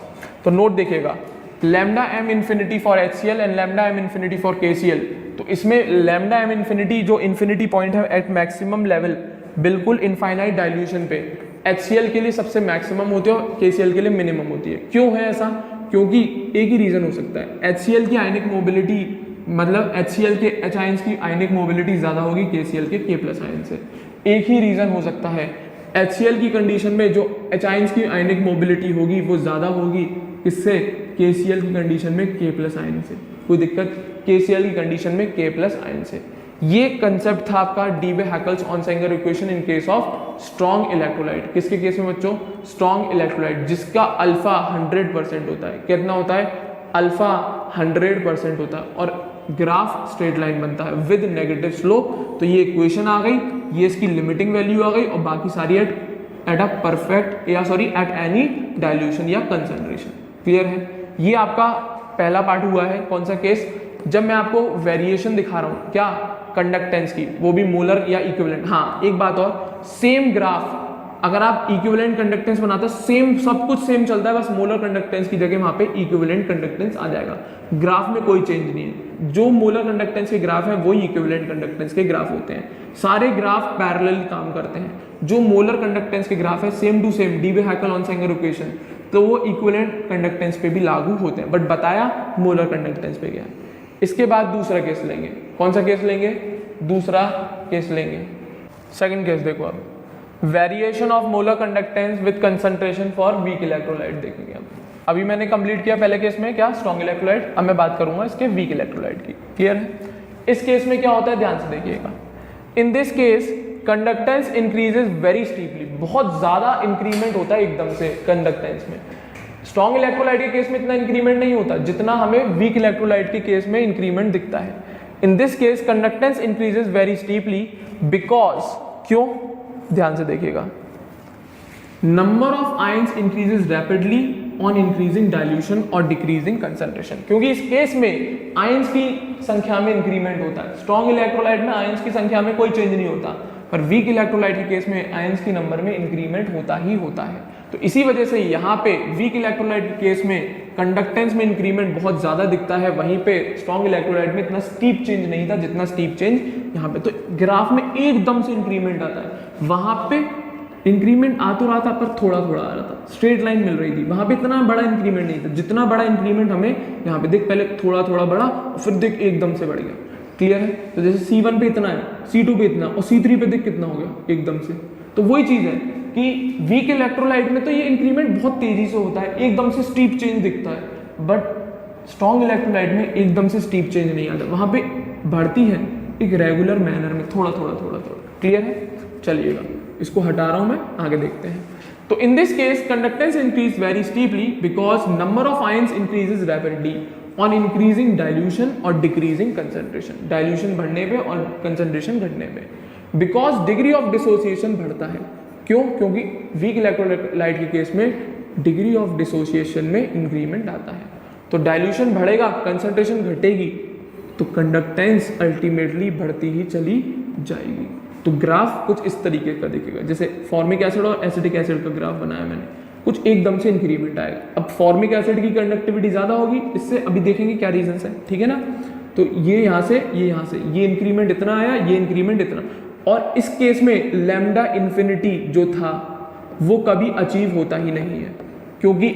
तो नोट देखिएगा, lambda m infinity for HCl and lambda m infinity for KCl। तो इसमें लैम्डा m इन्फिनिटी जो इन्फिनिटी पॉइंट है एट मैक्सिमम लेवल, बिल्कुल इनफाइनाइट डाइल्यूशन पे HCl के लिए सबसे मैक्सिमम होती है और KCl के लिए मिनिमम होती है। क्यों है ऐसा? क्योंकि एक ही रीज़न हो सकता है, HCl की आयनिक मोबिलिटी, मतलब HCl के H आयंस की आयनिक मोबिलिटी ज़्यादा होगी KCl के K प्लस आयन से। एक ही रीज़न हो सकता है, HCl की कंडीशन में जो H आयंस की आयनिक मोबिलिटी होगी वो ज़्यादा होगी किससे? KCl की कंडीशन में K प्लस आयन से। कोई दिक्कत? KCl की कंडीशन में K प्लस आयन से। ये कंसेप्ट था आपका Debye Hückel Onsager equation in case of strong electrolyte. किसके केस में बच्चों? स्ट्रॉन्ग इलेक्ट्रोलाइट जिसका अल्फा 100% होता है। कितना होता है? अल्फा 100% होता है और ग्राफ स्ट्रेट लाइन बनता है विद नेगेटिव स्लोप। तो ये इक्वेशन आ गई, ये इसकी लिमिटिंग वैल्यू आ गई और बाकी सारी एट अ परफेक्ट या सॉरी एट एनी डाइल्यूशन या कंसंट्रेशन। क्लियर है? ये आपका पहला पार्ट हुआ है। कौन सा केस? जब मैं आपको वेरिएशन दिखा रहा हूँ, क्या? कंडक्टेंस की, वो भी मोलर या इक्विवेलेंट। हाँ, एक बात और, सेम ग्राफ अगर आप इक्विवेलेंट कंडक्टेंस बनाते हो, सेम सब कुछ सेम चलता है, बस मोलर कंडक्टेंस की जगह वहाँ पे इक्विवेलेंट कंडक्टेंस आ जाएगा। ग्राफ में कोई चेंज नहीं है। जो मोलर कंडक्टेंस के ग्राफ हैं वही इक्विवेलेंट कंडक्टेंस के ग्राफ होते हैं। सारे ग्राफ पैरेलल काम करते हैं। जो मोलर कंडक्टेंस के ग्राफ है सेम टू सेम डीबे-हैकल-ऑनसेंगर इक्वेशन, तो वो इक्विवेलेंट कंडक्टेंस पे भी लागू होते हैं, बट बताया मोलर कंडक्टेंस पे क्या है। इसके बाद दूसरा केस लेंगे। कौन सा केस लेंगे? दूसरा केस लेंगे। सेकंड केस देखो आप, variation of molar conductance with concentration for weak electrolyte देखेंगे आप। अभी मैंने कंप्लीट किया पहले केस में क्या? Strong electrolyte. अब मैं बात करूंगा इसके वीक इलेक्ट्रोलाइट की। क्लियर है? इस केस में क्या होता है, ध्यान से देखिएगा। In this case conductance increases very steeply, बहुत ज्यादा इंक्रीमेंट होता है एकदम से कंडक्टेंस में। स्ट्रॉन्ग इलेक्ट्रोलाइट के केस में इतना इंक्रीमेंट नहीं होता जितना हमें वीक इलेक्ट्रोलाइट के केस में इंक्रीमेंट दिखता है। In this case conductance increases very steeply because, क्यों? ध्यान से देखिएगा, number of ions increases rapidly on increasing dilution और डिक्रीजिंग कंसंट्रेशन। क्योंकि इस केस में आयंस की संख्या में इंक्रीमेंट होता है। स्ट्रॉन्ग इलेक्ट्रोलाइट में आयंस की संख्या में कोई चेंज नहीं होता, पर वीक इलेक्ट्रोलाइट के केस में आयंस की नंबर में इंक्रीमेंट होता ही होता है। तो इसी वजह से यहाँ पे वीक इलेक्ट्रोलाइट के केस में कंडक्टेंस में इंक्रीमेंट बहुत ज़्यादा दिखता है, वहीं पे स्ट्रॉन्ग इलेक्ट्रोलाइट में इतना स्टीप चेंज नहीं था जितना स्टीप चेंज यहाँ पे। तो ग्राफ में एकदम से इंक्रीमेंट आता है, वहाँ पे इंक्रीमेंट आ तो रहा था पर थोड़ा थोड़ा आ रहा था, स्ट्रेट लाइन मिल रही थी। वहाँ पे इतना बड़ा इंक्रीमेंट नहीं था जितना बड़ा इंक्रीमेंट हमें यहाँ पे देख, पहले थोड़ा थोड़ा बड़ा और फिर देख एकदम से बढ़ गया। क्लियर है? तो जैसे C1 पे इतना है, C2 पे इतना, और C3 पे देख कितना हो गया एकदम से। तो वही चीज़ है कि वीक इलेक्ट्रोलाइट में तो ये इंक्रीमेंट बहुत तेजी से होता है, एकदम से स्टीप चेंज दिखता है, बट स्ट्रॉन्ग इलेक्ट्रोलाइट में एकदम से स्टीप चेंज नहीं आता, वहाँ पे बढ़ती है एक रेगुलर मैनर में, थोड़ा थोड़ा थोड़ा थोड़ा। क्लियर है? चलिएगा, इसको हटा रहा हूँ मैं, आगे देखते हैं। तो in this case conductance increase very steeply because number of ions increases rapidly on increasing dilution और डिक्रीजिंग कंसंट्रेशन। डाइल्यूशन बढ़ने पे और कंसंट्रेशन घटने पे। बिकॉज डिग्री ऑफ डिसोसिएशन बढ़ता है। क्यों? क्योंकि वीक इलेक्ट्रोलाइट के केस में डिग्री ऑफ डिसोसिएशन में इंक्रीमेंट आता है। तो डाइल्यूशन बढ़ेगा, कंसंट्रेशन घटेगी, तो कंडक्टेंस अल्टीमेटली बढ़ती ही चली जाएगी। तो ग्राफ कुछ इस तरीके का दिखेगा, जैसे फॉर्मिक एसिड और एसिटिक एसिड का ग्राफ बनाया मैंने, कुछ एकदम से इंक्रीमेंट आएगा। अब फॉर्मिक एसिड की कंडक्टिविटी ज़्यादा होगी, इससे अभी देखेंगे क्या रीजन है, ठीक है ना। तो ये यहाँ से, ये यहाँ से, ये इंक्रीमेंट इतना आया, ये इंक्रीमेंट इतना। और इस केस में लैम्डा इन्फिनिटी जो था वो कभी अचीव होता ही नहीं है, क्योंकि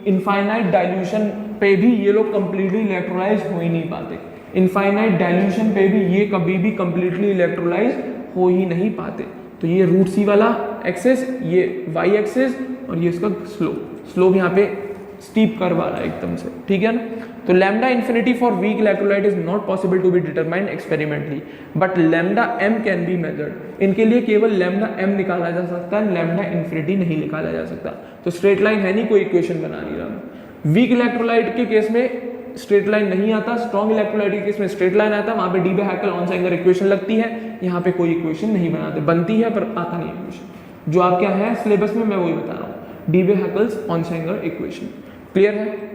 इनफाइनाइट डाइल्यूशन पे भी ये लोग कंप्लीटली इलेक्ट्रोलाइज हो ही नहीं पाते। इनफाइनाइट डाइल्यूशन पे भी ये कभी भी कंप्लीटली इलेक्ट्रोलाइज हो ही नहीं पाते। तो ये रूट सी वाला एक्सेस, ये वाई एक्सेस, और ये इसका स्लोप यहाँ पे स्टीप कर्व आ रहा है एकदम से, ठीक है ना। तो lambda infinity for weak electrolyte is not possible to be determined experimentally, but lambda M can be measured. इनके लिए केवल लैम्डा एम निकाला जा सकता है, लैम्डा इन्फिनिटी नहीं निकाला जा सकता। तो स्ट्रेट लाइन है नहीं, कोई इक्वेशन बना नहीं रहा। वीक इलेक्ट्रोलाइट के केस में स्ट्रेट लाइन नहीं आता, स्ट्रॉन्ग इलेक्ट्रोलाइट के केस में स्ट्रेट लाइन आता है, वहां पे डी-बे-हैकल-ऑनसेंगर इक्वेशन लगती है। यहाँ पे कोई इक्वेशन नहीं बनाते, बनती है पर आता नहीं इक्वेशन। जो आप क्या है सिलेबस में मैं वही बता रहा हूँ, डीबे-हैकेल्स-ऑनसाइंगर इक्वेशन। क्लियर है?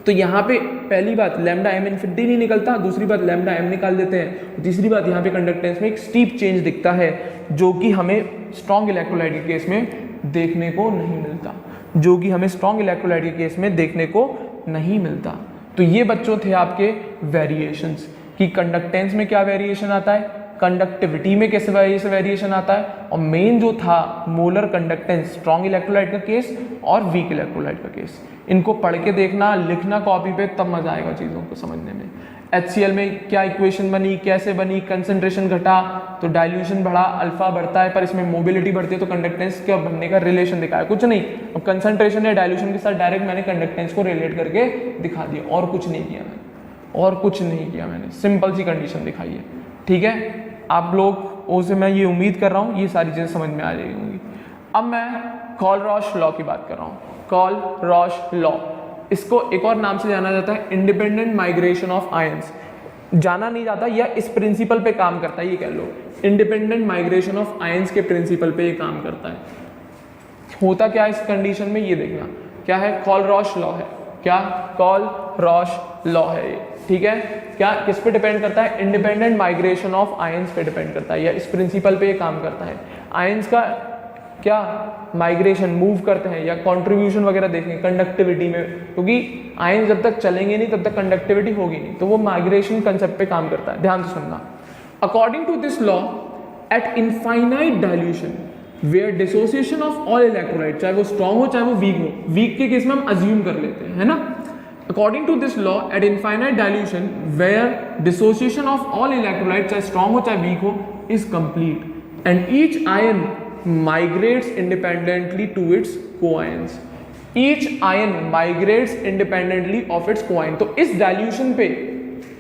तो यहाँ पे पहली बात लैम्डा एम इनफिनिटी नहीं निकलता, दूसरी बात लैम्डा एम निकाल देते हैं, तीसरी बात यहाँ पे कंडक्टेंस में एक स्टीप चेंज दिखता है जो कि हमें स्ट्रॉन्ग इलेक्ट्रोलाइट के केस में देखने को नहीं मिलता, जो कि हमें स्ट्रॉन्ग इलेक्ट्रोलाइट के केस में देखने को नहीं मिलता। तो ये बच्चों थे आपके वेरिएशंस कि कंडक्टेंस में क्या वेरिएशन आता है, कंडक्टिविटी में कैसे वेरिएशन आता है, और मेन जो था मोलर कंडक्टेंस स्ट्रॉन्ग इलेक्ट्रोलाइट का केस और वीक इलेक्ट्रोलाइट का केस। इनको पढ़ के देखना, लिखना कॉपी पे, तब मजा आएगा चीज़ों को समझने में। HCl में क्या इक्वेशन बनी, कैसे बनी, कंसंट्रेशन घटा तो डाइल्यूशन बढ़ा, अल्फा बढ़ता है, पर इसमें मोबिलिटी बढ़ती है तो कंडक्टेंस का बनने का रिलेशन दिखाया, कुछ नहीं। अब कंसंट्रेशन या डाइल्यूशन के साथ डायरेक्ट मैंने कंडक्टेंस को रिलेट करके दिखा दिया, और कुछ नहीं किया मैंने, और कुछ नहीं किया मैंने, सिंपल सी कंडीशन दिखाई है। ठीक है, आप लोग से मैं ये उम्मीद कर रहा हूँ ये सारी चीज़ें समझ में आ जाएगी होंगी। अब मैं कॉल-रॉश लॉ की बात कर रहा हूँ। कॉल-रॉश लॉ, इसको एक और नाम से जाना जाता है इंडिपेंडेंट माइग्रेशन ऑफ आयंस। जाना नहीं जाता, या इस प्रिंसिपल पे काम करता है, ये कह लो इंडिपेंडेंट माइग्रेशन ऑफ आयंस के प्रिंसिपल पे ये काम करता है। होता क्या है इस कंडीशन में, ये देखना क्या है, कॉल-रॉश लॉ है। क्या कॉल-रॉश लॉ है ये, ठीक है। क्या किस पे डिपेंड करता है, इंडिपेंडेंट माइग्रेशन ऑफ आयंस पे डिपेंड करता है, या इस प्रिंसिपल पे ये काम करता है। आयंस का क्या माइग्रेशन, मूव करते हैं, या कंट्रीब्यूशन वगैरह देखेंगे कंडक्टिविटी में, क्योंकि आयन जब तक चलेंगे नहीं तब तक कंडक्टिविटी होगी नहीं, तो वो माइग्रेशन कंसेप्ट पे काम करता है। ध्यान से सुनना, according to this law at infinite dilution where dissociation of all electrolyte, चाहे वो स्ट्रॉन्ग हो चाहे वो वीक हो, वीक के केस में हम अज्यूम कर लेते हैं, है ना। According to this law, at infinite dilution, where dissociation of all electrolytes, चाहे strong हो चाहे weak हो, is complete, and each ion migrates independently to its co-ions. Each ion migrates independently of its co-ion. तो इस dilution पे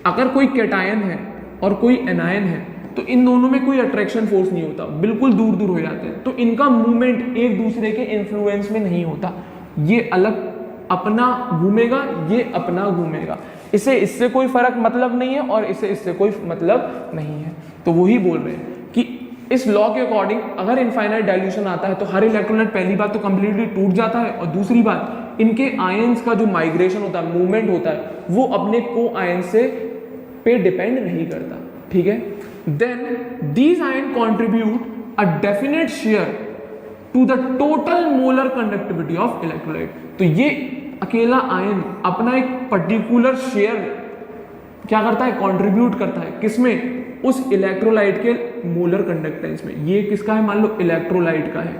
अगर कोई कैटायन है और कोई एनायन है, तो इन दोनों में कोई अट्रैक्शन फोर्स नहीं होता, बिल्कुल दूर दूर हो जाते हैं, तो इनका मूवमेंट एक दूसरे के इन्फ्लुएंस में नहीं होता। ये अलग अपना घूमेगा, ये अपना घूमेगा, इसे इससे कोई फर्क मतलब नहीं है और इसे इससे कोई मतलब नहीं है। तो वही बोल रहे हैं कि इस लॉ के अकॉर्डिंग अगर इनफाइनाइट डाइल्यूशन आता है तो हर इलेक्ट्रोलाइट पहली बात तो कंप्लीटली टूट जाता है, और दूसरी बात इनके आयंस का जो माइग्रेशन होता है, मूवमेंट होता है, वो अपने को आयन से पे डिपेंड नहीं करता। ठीक है, then these ion contribute a definite share to the total molar conductivity of electrolyte. तो ये अकेला आयन अपना एक पर्टिकुलर शेयर क्या करता है, कंट्रीब्यूट करता है, किसमें, उस इलेक्ट्रोलाइट के मोलर कंडक्टेंस में। ये किसका है, मान लो इलेक्ट्रोलाइट का है,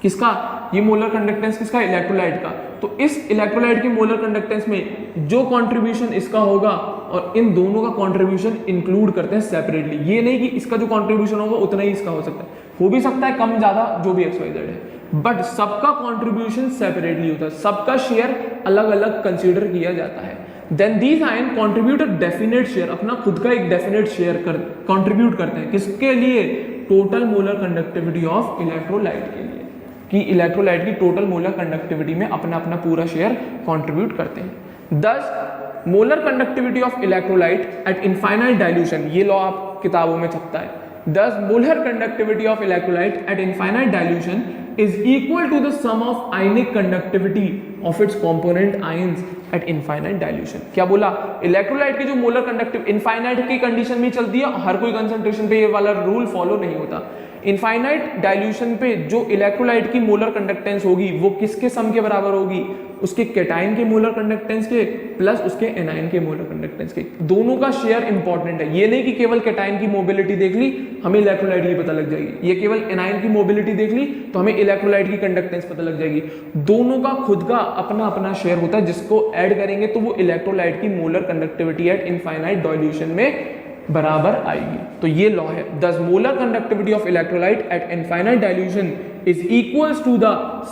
किसका, ये मोलर कंडक्टेंस किसका, इलेक्ट्रोलाइट का। तो इस इलेक्ट्रोलाइट के मोलर कंडक्टेंस में जो कंट्रीब्यूशन इसका होगा और इन दोनों का कंट्रीब्यूशन इंक्लूड करते हैं सेपरेटली। ये नहीं कि इसका जो कंट्रीब्यूशन होगा उतना ही इसका हो सकता है, हो भी सकता है कम ज्यादा, जो भी XYZ है, बट सबका कंट्रीब्यूशन सेपरेटली होता है, सबका शेयर अलग अलग कंसीडर किया जाता है। Then these ion contribute a definite share, अपना खुद का एक डेफिनेट शेयर कंट्रीब्यूट करते हैं, किसके लिए, total molar conductivity of electrolyte के लिए, कि इलेक्ट्रोलाइट की टोटल मोलर कंडक्टिविटी में अपना अपना पूरा शेयर कंट्रीब्यूट करते हैं। दस molar conductivity of electrolyte at infinite dilution, ये लॉ आप किताबों में छपता है। Thus, molar conductivity of electrolyte at infinite dilution is equal to the sum of ionic conductivity of its component ions at infinite dilution. क्या बोला, इलेक्ट्रोलाइट की जो मोलर कंडक्टिव इनफाइनाइट की कंडीशन में चलती है, हर कोई कंसंट्रेशन पे ये वाला रूल फॉलो नहीं होता। इनफाइनाइट डाइल्यूशन पे जो इलेक्ट्रोलाइट की मोलर कंडक्टेंस होगी वो किसके सम के बराबर होगी, उसके कैटायन के मोलर कंडक्टेंस के प्लस उसके एनायन के मोलर कंडक्टेंस के। दोनों का शेयर इंपॉर्टेंट है, ये नहीं कि केवल कैटायन की मोबिलिटी देख ली हमें इलेक्ट्रोलाइट की पता लग जाएगी, ये केवल एनायन की मोबिलिटी देख ली तो हमें इलेक्ट्रोलाइट की कंडक्टेंस पता लग जाएगी। दोनों का खुद का अपना अपना शेयर होता है, जिसको ऐड करेंगे तो वो इलेक्ट्रोलाइट की molar conductivity at infinite dilution में बराबर आएगी। तो ये लॉ है, this molar conductivity of electrolyte at infinite dilution is equals to the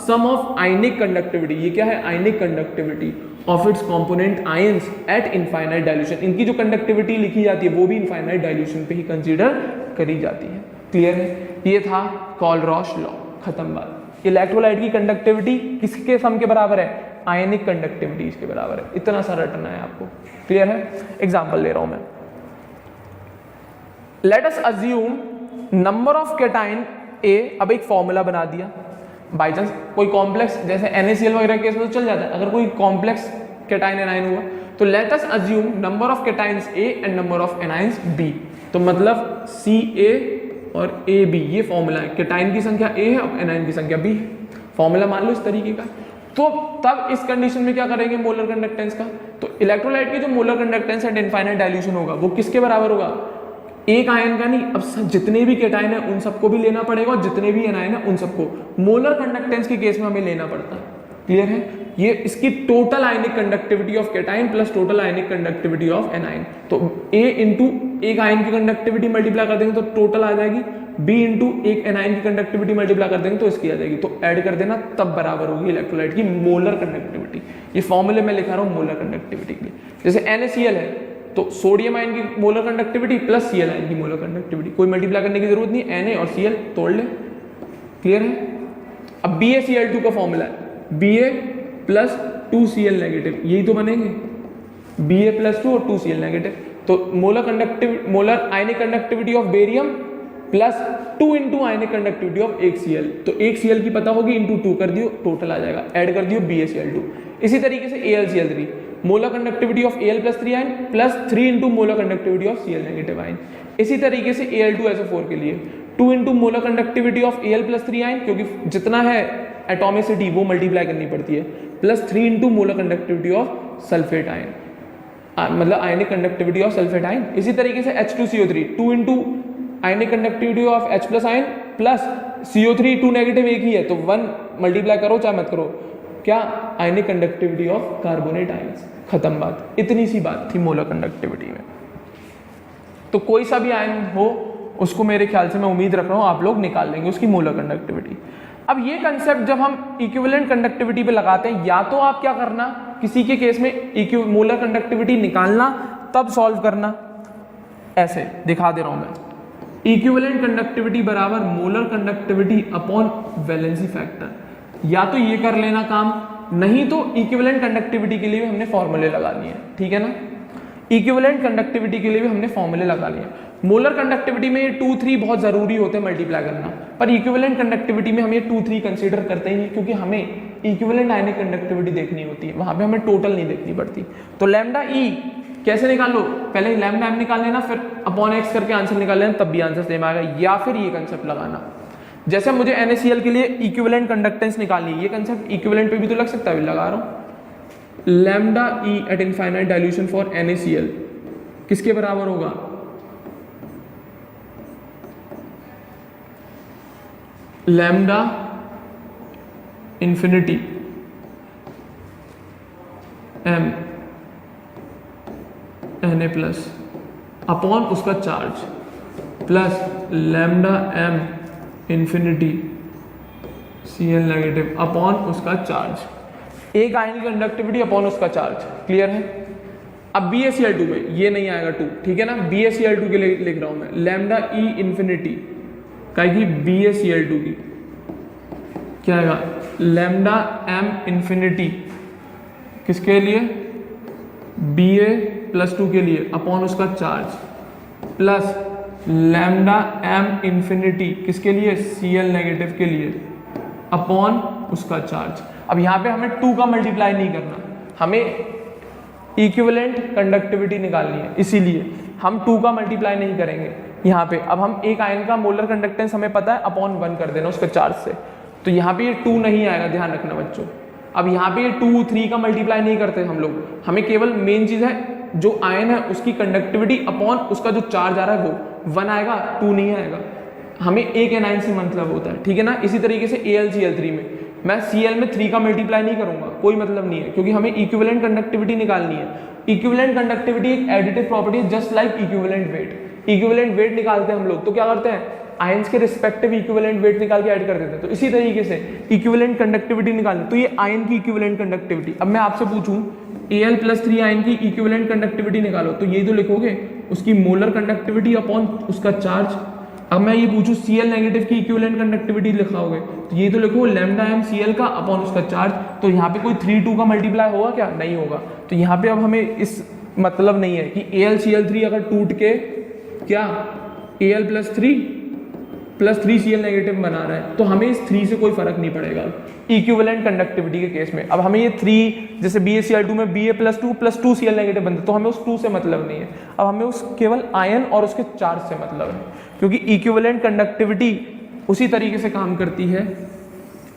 sum of ionic conductivity, ये क्या है, ionic conductivity of its component ions at infinite dilution. इनकी जो कंडक्टिविटी लिखी जाती है वो भी इनफाइनाइट डाइल्यूशन पे ही कंसीडर करी जाती है। क्लियर है, ये था कॉल-रॉश लॉ, खत्म बात। इलेक्ट्रोलाइट की कंडक्टिविटी किसके सम के बराबर है, आयनिक कंडक्टिविटी इसके बराबर है। इतना सा रटना है आपको। क्लियर है, एग्जाम्पल ले रहा हूं मैं। Let us assume number of cation a, अब एक फॉर्मूला बना दिया, बाई चांस कोई कॉम्प्लेक्स जैसे NaCl वगैरह के केस में तो चल जाता है, अगर कोई कॉम्प्लेक्स कैटाइन एनाइन हुआ तो let us assume number of cations a and number of anions b, तो मतलब Ca और AB ये फॉर्मूला है, कैटाइन की संख्या A है और एनाइन की संख्या B है, फॉर्मूला मान लो इस तरीके का। तो तब इस कंडीशन में क्या करेंगे मोलर कंडक्टेंस का, तो इलेक्ट्रोलाइट की जो molar conductance eight infinite dilution होगा वो किसके बराबर होगा, एक आयन का नहीं, अब जितने भी कैटाइन है उन सबको भी लेना पड़ेगा और जितने भी एनाइन है उन सबको, मोलर कंडक्टेंस के केस में हमें लेना पड़ता है। क्लियर है, ये इसकी total ionic conductivity of cation plus total ionic conductivity of anion, तो A इंटू एक आयन की कंडक्टिविटी मल्टीप्लाई कर देंगे तो टोटल आ जाएगी, B इंटू एक एनाइन की कंडक्टिविटी मल्टीप्लाई कर देंगे तो इसकी आ जाएगी, तो ऐड कर देना तब बराबर होगी इलेक्ट्रोलाइट की मोलर कंडक्टिविटी। ये फॉर्मूले में लिखा रहा हूँ मोलर कंडक्टिविटी के लिए। जैसे NaCl है तो सोडियम आयन की molar conductivity plus Cl ion की मोलर कंडक्टिविटी, कोई मल्टीप्लाई करने की जरूरत नहीं, Na और Cl तोड़ ले। क्लियर है, अब BaCl2 का फॉर्मूला है Ba प्लस 2Cl नेगेटिव, यही तो बनेंगे Ba प्लस 2 और 2Cl नेगेटिव, तो molar ionic conductivity of barium plus 2 into ionic conductivity of एक Cl, तो एक Cl की पता होगी इंटू 2 कर दियो, टोटल आ जाएगा, ऐड कर दियो BaCl2। इसी तरीके से AlCl3 molar conductivity of Al plus 3 ion plus 3 into molar conductivity of Cl negative ion. इसी तरीके से Al2SO4 के लिए 2 into molar conductivity of Al plus 3 ion, क्योंकि जितना है एटॉमिसिटी वो मल्टीप्लाई करनी पड़ती है, plus 3 into molar conductivity of sulphate ion, मतलब आयनिक कंडक्टिविटी ऑफ सल्फेट आयन। इसी तरीके से H2CO3 2 into ionic conductivity of H plus ion plus CO3 2 negative एक ही है तो 1 मल्टीप्लाई करो चाहे मत करो, क्या आयनिक कंडक्टिविटी ऑफ कार्बोनेट आयंस, खत्म बात। इतनी सी बात थी मोलर कंडक्टिविटी में। तो कोई सा भी आयन हो उसको मेरे ख्याल से मैं उम्मीद रख रहा हूँ आप लोग निकाल लेंगे उसकी मोलर कंडक्टिविटी। अब ये कंसेप्ट जब हम इक्विवेलेंट कंडक्टिविटी पे लगाते हैं, या तो आप क्या करना, किसी के केस में मोलर कंडक्टिविटी निकालना तब सॉल्व करना, ऐसे दिखा दे रहा हूं मैं, इक्विवेलेंट कंडक्टिविटी बराबर molar conductivity upon valency factor, या तो ये कर लेना काम, नहीं तो इक्विवेलेंट कंडक्टिविटी के लिए भी हमने फॉर्मूले लगा लिए, ठीक है ना। इक्विवेलेंट कंडक्टिविटी के लिए भी हमने फॉर्मूले लगा लिए। मोलर कंडक्टिविटी में ये 2 3 बहुत जरूरी होते हैं मल्टीप्लाई करना, पर इक्विवेलेंट कंडक्टिविटी में हम ये 2 3 कंसीडर करते ही नहीं, क्योंकि हमें इक्विवेलेंट आयनिक कंडक्टिविटी देखनी होती है, वहां पे हमें टोटल नहीं देखनी पड़ती। तो लैम्डा ई कैसे निकाल लो, पहले लैम्डा एम निकाल लेना, फिर अपॉन एक्स करके आंसर निकाल लेना, तब भी आंसर सेम आएगा। या फिर ये कंसेप्ट लगाना, जैसे मुझे NaCl के लिए इक्विवेलेंट कंडक्टेंस निकालनी है, ये कंसेप्ट इक्विवेलेंट पे भी तो लग सकता है, लगा रहा हूं। Lambda e at infinite dilution for NaCl किसके बराबर होगा, lambda infinity m Na plus upon उसका charge plus lambda M infinity Cl negative upon उसका चार्ज, एक आयन की कंडक्टिविटी अपॉन उसका चार्ज। क्लियर है। अब BaCl2 में ये नहीं आएगा 2, ठीक है ना, BaCl2 के लिए लिख रहा हूं मैं, लैम्डा ई इंफिनिटी का की BaCl2 की क्या आएगा, लैम्डा एम इंफिनिटी किसके लिए, Ba प्लस 2 के लिए अपॉन उसका charge plus lambda M infinity किसके लिए, Cl नेगेटिव के लिए अपॉन उसका चार्ज। अब यहाँ पे हमें 2 का मल्टीप्लाई नहीं करना, हमें इक्विवेलेंट कंडक्टिविटी निकालनी है, इसीलिए हम 2 का मल्टीप्लाई नहीं करेंगे यहाँ पे। अब हम एक आयन का मोलर कंडक्टेंस हमें पता है, अपॉन 1 कर देना उसके चार्ज से, तो यहाँ पे ये 2 नहीं आएगा, ध्यान रखना बच्चों। अब यहाँ पे ये 2 3 का मल्टीप्लाई नहीं करते हम लोग, हमें केवल मेन चीज है जो आयन है उसकी कंडक्टिविटी अपॉन उसका जो चार्ज आ रहा है वो 1 आएगा, 2 नहीं आएगा, हमें एक एनाइन से मतलब होता है, ठीक है ना। इसी तरीके से AlCl3 में मैं Cl में 3 का मल्टीप्लाई नहीं करूंगा, कोई मतलब नहीं है, क्योंकि हमें इक्विवेलेंट कंडक्टिविटी निकालनी है। इक्विवेलेंट कंडक्टिविटी एक एडिटिव प्रॉपर्टी है, just like equivalent weight. Equivalent weight निकालते हैं हम लोग तो क्या करते हैं, आयंस के रिस्पेक्टिव इक्विवेलेंट वेट निकाल के ऐड कर देते हैं। तो इसी तरीके से इक्विवेलेंट कंडक्टिविटी निकालनी, तो ये आयन की इक्विवेलेंट कंडक्टिविटी। अब मैं आपसे पूछूं Al प्लस 3 आयन की इक्विवेलेंट कंडक्टिविटी निकालो, तो यही तो लिखोगे, उसकी मोलर कंडक्टिविटी अपॉन उसका चार्ज। अब मैं ये पूछूं Cl नेगेटिव की इक्विवेलेंट कंडक्टिविटी लिखाओगे, तो ये तो लिखो लैम्डा एम Cl का अपॉन उसका चार्ज। तो यहाँ पे कोई 3 2 का मल्टीप्लाई होगा क्या, नहीं होगा। तो यहाँ पे अब हमें इस मतलब नहीं है कि AlCl3 अगर टूट के क्या Al प्लस 3Cl नेगेटिव बना रहा है, तो हमें इस 3 से कोई फर्क नहीं पड़ेगा इक्विवेलेंट कंडक्टिविटी के केस में। अब हमें ये 3 जैसे BaCl2 में Ba+2 2Cl नेगेटिव बनता है, तो हमें उस 2 से मतलब नहीं है, अब हमें उस केवल आयन और उसके चार्ज से मतलब है, क्योंकि इक्विवेलेंट कंडक्टिविटी उसी तरीके से काम करती है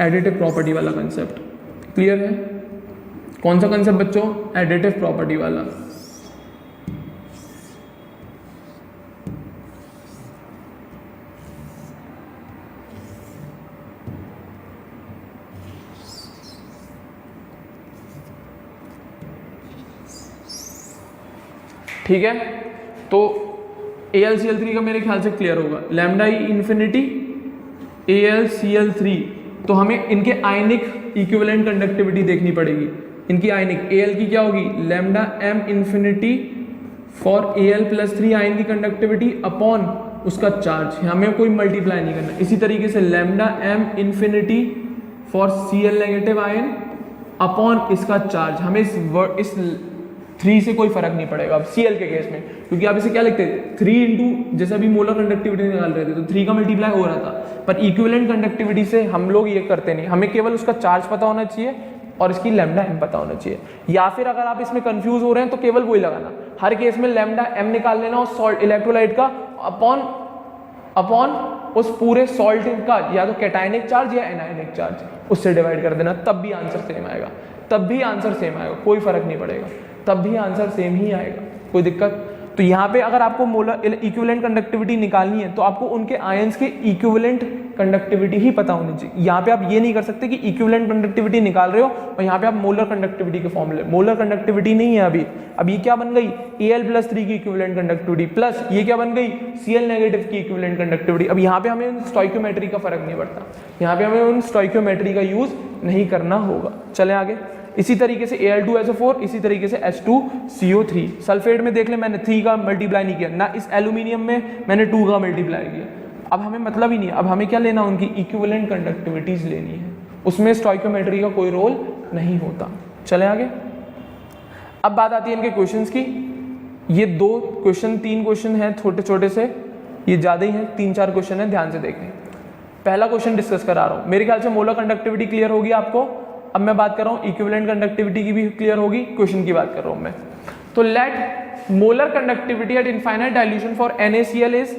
एडिटिव प्रॉपर्टी वाला कंसेप्ट। क्लियर है? कौन सा कंसेप्ट बच्चों? एडिटिव प्रॉपर्टी वाला। ठीक है, तो AlCl3 का मेरे ख्याल से क्लियर होगा। लैम्डा ई इन्फिनिटी AlCl3, तो हमें इनके आयनिक इक्विवेलेंट कंडक्टिविटी देखनी पड़ेगी। इनकी आयनिक Al की क्या होगी? Lambda m infinity for Al+3 ion की कंडक्टिविटी अपॉन उसका चार्ज, हमें कोई मल्टीप्लाई नहीं करना। इसी तरीके से lambda m infinity for Cl negative ion upon इसका चार्ज, हमें इस 3 से कोई फर्क नहीं पड़ेगा। अब Cl के केस में, क्योंकि आप इसे क्या लिखते हैं 3 इंटू, जैसे अभी मोलर कंडक्टिविटी निकाल रहे थे तो 3 का मल्टीप्लाई हो रहा था, पर इक्विवेलेंट कंडक्टिविटी से हम लोग ये करते नहीं, हमें केवल उसका चार्ज पता होना चाहिए और इसकी लैम्डा m पता होना चाहिए। या फिर अगर आप इसमें कंफ्यूज हो रहे हैं तो केवल वही लगाना, हर केस में लैम्डा m निकाल लेना उस सॉल्ट इलेक्ट्रोलाइट का अपॉन उस पूरे सॉल्ट का या तो कैटायनिक चार्ज या एनायनिक चार्ज, उससे डिवाइड कर देना, तब भी आंसर सेम आएगा, कोई फर्क नहीं पड़ेगा, तब भी आंसर सेम ही आएगा, कोई दिक्कत। तो यहाँ पे अगर आपको मोलर इक्विवेलेंट कंडक्टिविटी निकालनी है तो आपको उनके आयंस के इक्विवेलेंट कंडक्टिविटी ही पता होनी चाहिए। यहाँ पे आप ये नहीं कर सकते कि इक्विवेलेंट कंडक्टिविटी निकाल रहे हो और यहाँ पे आप मोलर कंडक्टिविटी के फॉर्मूले, मोलर कंडक्टिविटी नहीं है अब ये क्या बन गई? Al+3 की इक्विवेलेंट कंडक्टिविटी प्लस ये क्या बन गई? Cl नेगेटिव की इक्विवेलेंट कंडक्टिविटी। अब यहाँ पे हमें स्टोइकियोमेट्री का फर्क नहीं पड़ता, यहाँ पे हमें उन स्टोइकियोमेट्री का यूज नहीं करना होगा। चले आगे। इसी तरीके से Al2SO4, इसी तरीके से H2CO3। सल्फेट में देख ले मैंने 3 का मल्टीप्लाई नहीं किया, ना इस एल्यूमिनियम में मैंने 2 का मल्टीप्लाई किया। अब हमें मतलब ही नहीं है, अब हमें क्या लेना? उनकी इक्विवेलेंट कंडक्टिविटीज लेनी है, उसमें स्टोइकियोमेट्री का कोई रोल नहीं होता। चले आगे। अब बात आती है इनके क्वेश्चंस की। ये 3 क्वेश्चन हैं छोटे छोटे से, ये ज़्यादा ही हैं, 3-4 क्वेश्चन हैं, ध्यान से देखें। पहला क्वेश्चन डिस्कस करा रहा हूँ, मेरे ख्याल से मोलर कंडक्टिविटी क्लियर होगी आपको। अब मैं बात कर रहा हूँ इक्विवेलेंट कंडक्टिविटी की भी क्लियर होगी, क्वेश्चन की बात कर रहा हूँ मैं। तो let molar conductivity at infinite dilution for NaCl is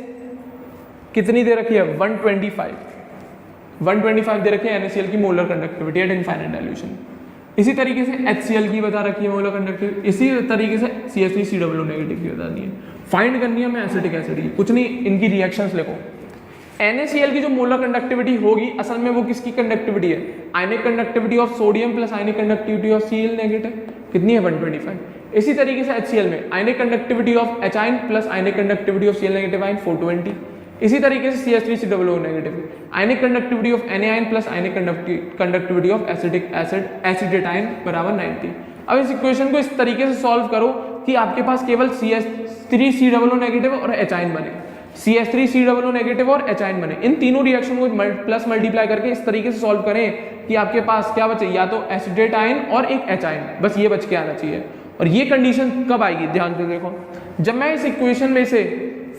कितनी दे रखी है? 125 दे रखी है NaCl की molar conductivity at infinite dilution. इसी तरीके से HCl की बता रखी है मोलर कंडक्टिविटी, इसी तरीके से CH3COO नेगेटिव की बतानी है। फाइंड करनी है हमें एसिटिक एसिड की, कुछ नहीं, इनकी रिएक्शंस लिखो। NaCl की जो मोलर कंडक्टिविटी होगी असल में वो किसकी कंडक्टिविटी है? Ionic conductivity of sodium plus ionic conductivity of Cl negative, कितनी है? 125। इसी तरीके से HCl में ionic conductivity of H ion plus ionic conductivity of Cl negative ion 420। इसी तरीके से CH3COO negative, ionic conductivity of Na ion plus ionic conductivity of acetic acid acetate ion बराबर 90। अब इस इक्वेशन को इस तरीके से सॉल्व करो कि आपके पास केवल CH3COO नेगेटिव और H आयन बने, CH3COO नेगेटिव और H आयन बने। इन तीनों रिएक्शन को प्लस मल्टीप्लाई करके इस तरीके से सॉल्व करें कि आपके पास क्या बचे? या तो एसिडेट आयन और एक H आयन, बस ये बच के आना चाहिए। और ये कंडीशन कब आएगी? ध्यान से देखो, जब मैं इस इक्वेशन में से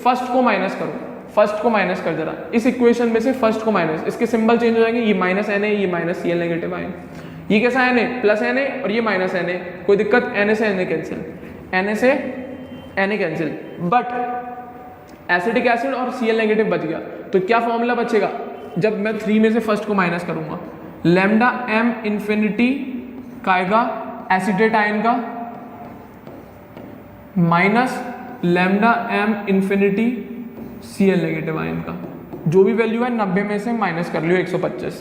फर्स्ट को माइनस करूं, फर्स्ट को माइनस कर जरा, इस इक्वेशन में से फर्स्ट को माइनस, इसके सिंबल चेंज हो जाएंगे, ये माइनस Na, ये माइनस Cl नेगेटिव आयन, ये कैसा है Na प्लस Na और ये माइनस Na, कोई दिक्कत? Na से Na कैंसिल, Na से Na cancel, but acetic acid और Cl नेगेटिव बच गया। तो क्या फॉर्मूला बचेगा? जब मैं 3 में से फर्स्ट को माइनस करूंगा, लैम्डा m इन्फिनिटी का आएगा एसिडेट आयन का minus lambda m infinity Cl negative ion का, जो भी वैल्यू है 90 में से माइनस कर लियो 125।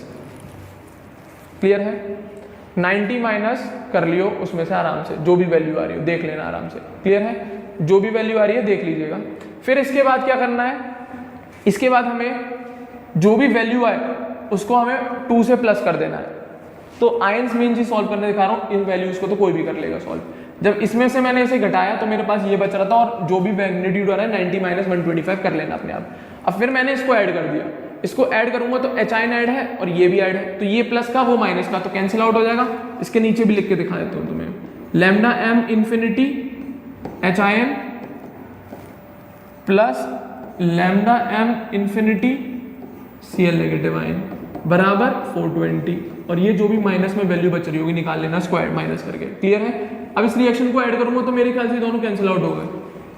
क्लियर है? 90 माइनस कर लियो उसमें से आराम से, जो भी वैल्यू आ रही हो देख लेना आराम से। क्लियर है? जो भी वैल्यू आ रही है देख लीजिएगा। फिर इसके बाद क्या करना है? इसके बाद हमें जो भी वैल्यू आए उसको हमें 2 से प्लस कर देना है। तो आयंस मेन चीज सॉल्व करने दिखा रहा हूँ, इन वैल्यूज को तो कोई भी कर लेगा सॉल्व। जब इसमें से मैंने इसे घटाया तो मेरे पास ये बच रहा था, और जो भी मैग्नीट्यूड आ रहा है 90 माइनस 125 कर लेना अपने आप। अब फिर मैंने इसको ऐड कर दिया, इसको ऐड करूंगा तो H आयन ऐड है और ये भी ऐड है, तो ये प्लस का वो माइनस का, तो कैंसिल आउट हो जाएगा। इसके नीचे भी लिख के दिखा देता हूँ तुम्हें, lambda m infinity H ion plus lambda M infinity Cl negative ion बराबर 420, और ये जो भी माइनस में वैल्यू बच रही होगी निकाल लेना स्क्वायर माइनस करके। क्लियर है? अब इस रिएक्शन को ऐड करूंगा तो मेरे ख्याल से दोनों कैंसिल आउट हो गए,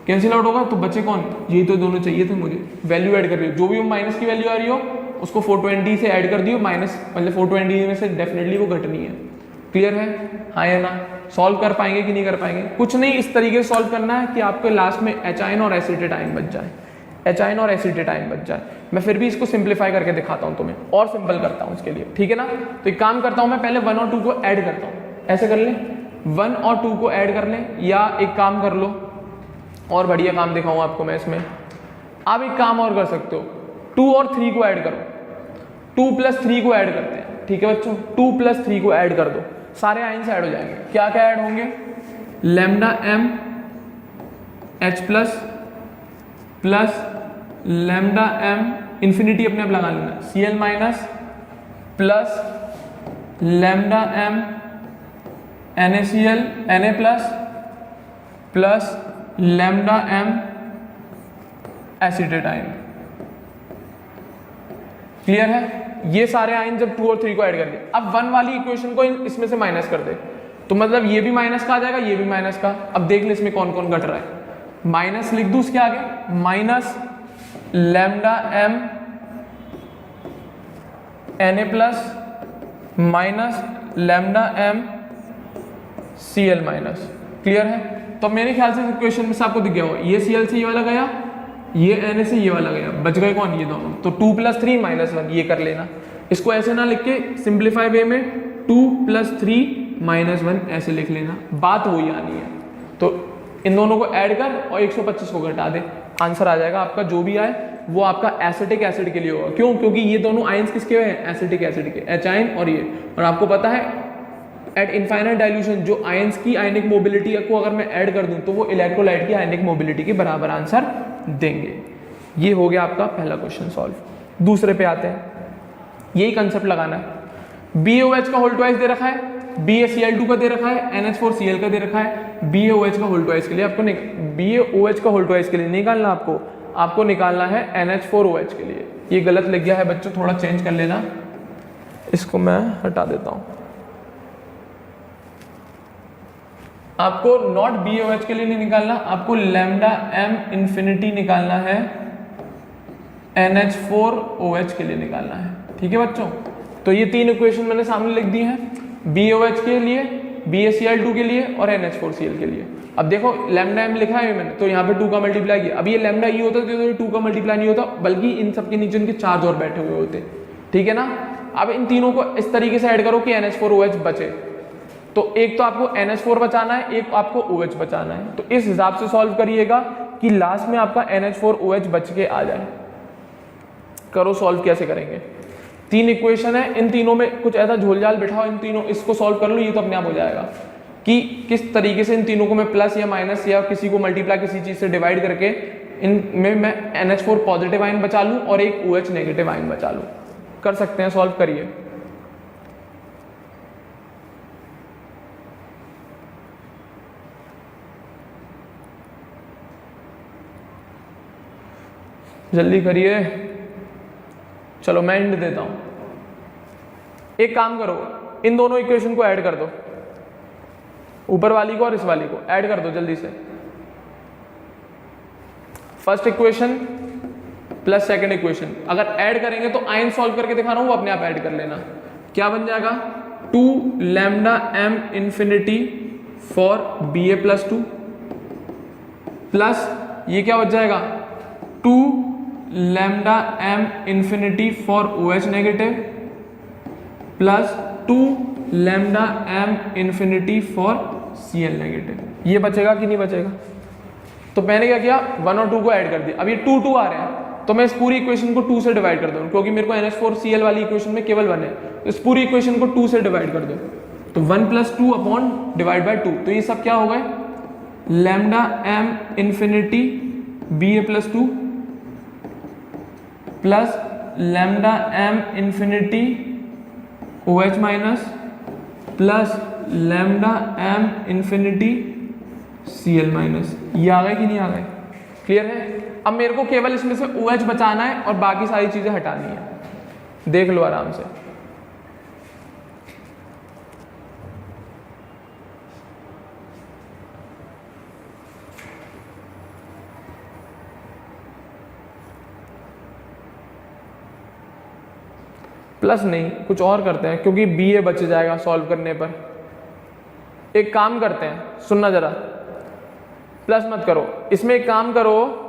कैंसिल आउट होगा तो बचे कौन, ये तो दोनों चाहिए थे मुझे। वैल्यू ऐड कर रही हो, जो भी माइनस की वैल्यू आ रही हो उसको 420 से ऐड कर दियो, माइनस मतलब 420 में से डेफिनेटली वो घटनी है। क्लियर है? हाँ या ना? सॉल्व कर पाएंगे कि नहीं कर पाएंगे? कुछ नहीं, इस तरीके से सॉल्व करना है कि आपके लास्ट में एच आयन और एसिटेट आयन बच जाए, एच आयन और एसिटेट आयन बच जाए। मैं फिर भी इसको सिंप्लीफाई करके दिखाता हूँ तुम्हें, और सिंपल करता हूँ इसके लिए, ठीक है ना? तो एक काम करता हूँ, मैं पहले 1 और 2 को ऐड करता हूँ, ऐसे कर ले, 1 और 2 को ऐड कर ले, या एक काम कर लो, और बढ़िया काम दिखाऊँ आपको मैं इसमें। आप एक काम और कर सकते हो, 2 और 3 को ऐड करो, 2 + 3 को ऐड करते हैं, ठीक है बच्चों? 2 + 3 को ऐड कर दो, सारे आयन से ऐड हो जाएंगे। क्या क्या ऐड होंगे? Lambda M H plus lambda M infinity अपने आप लगा लेना, Cl minus plus lambda M NaCl Na plus lambda M acetate ion. Clear है? ये सारे आयन जब 2 और 3 को ऐड कर दिए, अब 1 वाली इक्वेशन को इसमें से माइनस कर दे, तो मतलब ये भी माइनस का आ जाएगा, ये भी माइनस का। अब देख ले इसमें कौन कौन घट रहा है, माइनस लिख दूं उसके आगे, minus lambda M Na plus minus lambda M Cl minus. Clear है? तो मेरे ख्याल से इक्वेशन में से आपको दिख गया हो, ये Cl से ये वाला गया, ये Na से ये वाला गया, बच गए कौन, ये दोनों। तो 2 + 3 - 1 ये कर लेना, इसको ऐसे ना लिख के सिंप्लीफाई वे में 2 + 3 - 1 ऐसे लिख लेना, बात वही आनी है। तो इन दोनों को ऐड कर और 125 को घटा दे, आंसर आ जाएगा आपका। जो भी आए वो आपका एसिटिक एसिड के लिए होगा। क्यों? क्योंकि ये दोनों आयंस किसके हैं, एसिटिक एसिड के, एच आयन और ये। और आपको पता है एट इनफाइनाइट डाइल्यूशन जो आयंस की आयनिक मोबिलिटी को अगर मैं ऐड कर दूं तो वो इलेक्ट्रोलाइट की आयनिक मोबिलिटी के बराबर आंसर देंगे। ये हो गया आपका पहला क्वेश्चन सॉल्व। दूसरे पे आते हैं, यही कंसेप्ट लगाना है। BaOH का होल ट्वाइस दे रखा है, BaCl2 का दे रखा है, NH4Cl का दे रखा है। BaOH का होल ट्वाइस के लिए आपको BaOH का होल ट्वाइस के लिए निकालना, आपको निकालना है NH4OH के लिए। ये गलत लिख गया है बच्चों, थोड़ा चेंज कर लेना, इसको मैं हटा देता हूं। आपको नॉट BaOH के लिए नहीं निकालना, आपको लैम्डा एम इन्फिनिटी निकालना है, NH4OH के लिए निकालना है। ठीक है बच्चों? तो ये 3 इक्वेशन मैंने सामने लिख दी हैं, BaOH के लिए, BaCl2 के लिए और NH4Cl के लिए। अब देखो लैम्डा एम लिखा है मैंने, तो यहाँ पे 2 का मल्टीप्लाई किया। अब ये लैम्डा ई होता तो ये 2 का मल्टीप्लाई नहीं होता, बल्कि इन सब के नीचे इनके चार्ज और बैठे हुए होते। ठीक है ना? अब इन तीनों को इस तरीके से ऐड करो कि NH4OH बचे। तो एक तो आपको NH4 बचाना है, एक आपको OH बचाना है। तो इस हिसाब से सॉल्व करिएगा कि लास्ट में आपका NH4OH बच के आ जाए। करो सॉल्व, कैसे करेंगे? 3 इक्वेशन है, इन तीनों में कुछ ऐसा झोलझाल बिठाओ, इन तीनों इसको सॉल्व कर लो, ये तो अपने आप हो जाएगा कि किस तरीके से इन तीनों को मैं प्लस या माइनस या किसी को मल्टीप्लाई किसी चीज से डिवाइड करके इनमें मैं NH4 पॉजिटिव आयन बचा लूं और एक OH नेगेटिव आयन बचा लूं। कर सकते हैं, सॉल्व करिए। जल्दी करिए, चलो मैं हिंट देता हूं। एक काम करो, इन दोनों इक्वेशन को ऐड कर दो, ऊपर वाली को और इस वाली को ऐड कर दो जल्दी से। First equation plus second equation अगर ऐड करेंगे तो आयन सॉल्व करके दिखा रहा हूं, वो अपने आप ऐड कर लेना। क्या बन जाएगा? 2 lambda M infinity for Ba+2 plus ये क्या बच जाएगा? 2 lambda M infinity for OH negative plus 2 lambda M infinity for Cl negative. ये बचेगा कि नहीं बचेगा? तो मैंने क्या किया, 1 और 2 को ऐड कर दिया। अब ये 2 2 आ रहे हैं, तो मैं इस पूरी इक्वेशन को 2 से डिवाइड कर दूं, क्योंकि मेरे को NH4Cl वाली इक्वेशन में केवल 1 है, तो इस पूरी इक्वेशन को 2 से डिवाइड कर दो। तो 1 + 2 अपॉन डिवाइड बाय 2, तो ये सब क्या हो गए? Lambda M infinity Ba+2 plus lambda M infinity OH minus plus lambda M infinity Cl minus. ये आ गए कि नहीं आ गए? क्लियर है? अब मेरे को केवल इसमें से OH बचाना है और बाकी सारी चीजें हटानी है, देख लो आराम से। प्लस नहीं, कुछ और करते हैं क्योंकि BA बच जाएगा सॉल्व करने पर। एक काम करते हैं, सुनना जरा, प्लस मत करो इसमें, एक काम करो,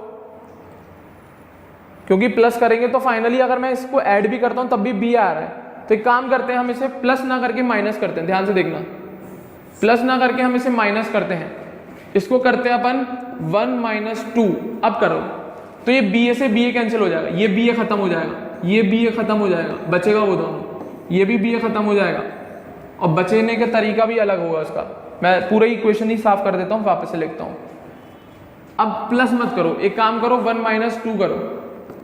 क्योंकि प्लस करेंगे तो फाइनली अगर मैं इसको ऐड भी करता हूं तब भी B आ रहा है, तो एक काम करते हैं हम इसे प्लस ना करके माइनस करते हैं। ध्यान से देखना, प्लस ना करके हम इसे माइनस करते हैं, इसको करते हैं अपन 1 - 2। अब करो तो ये BA से BA कैंसिल हो जाएगा, ये BA खत्म हो जाएगा, ये BA खत्म हो जाएगा, बचेगा वो दोनों, ये भी BA खत्म हो जाएगा, और बचने का तरीका भी अलग होगा उसका। मैं पूरा इक्वेशन ही साफ कर देता हूँ, वापस से लिखता हूँ। अब प्लस मत करो, एक काम करो 1 - 2 करो,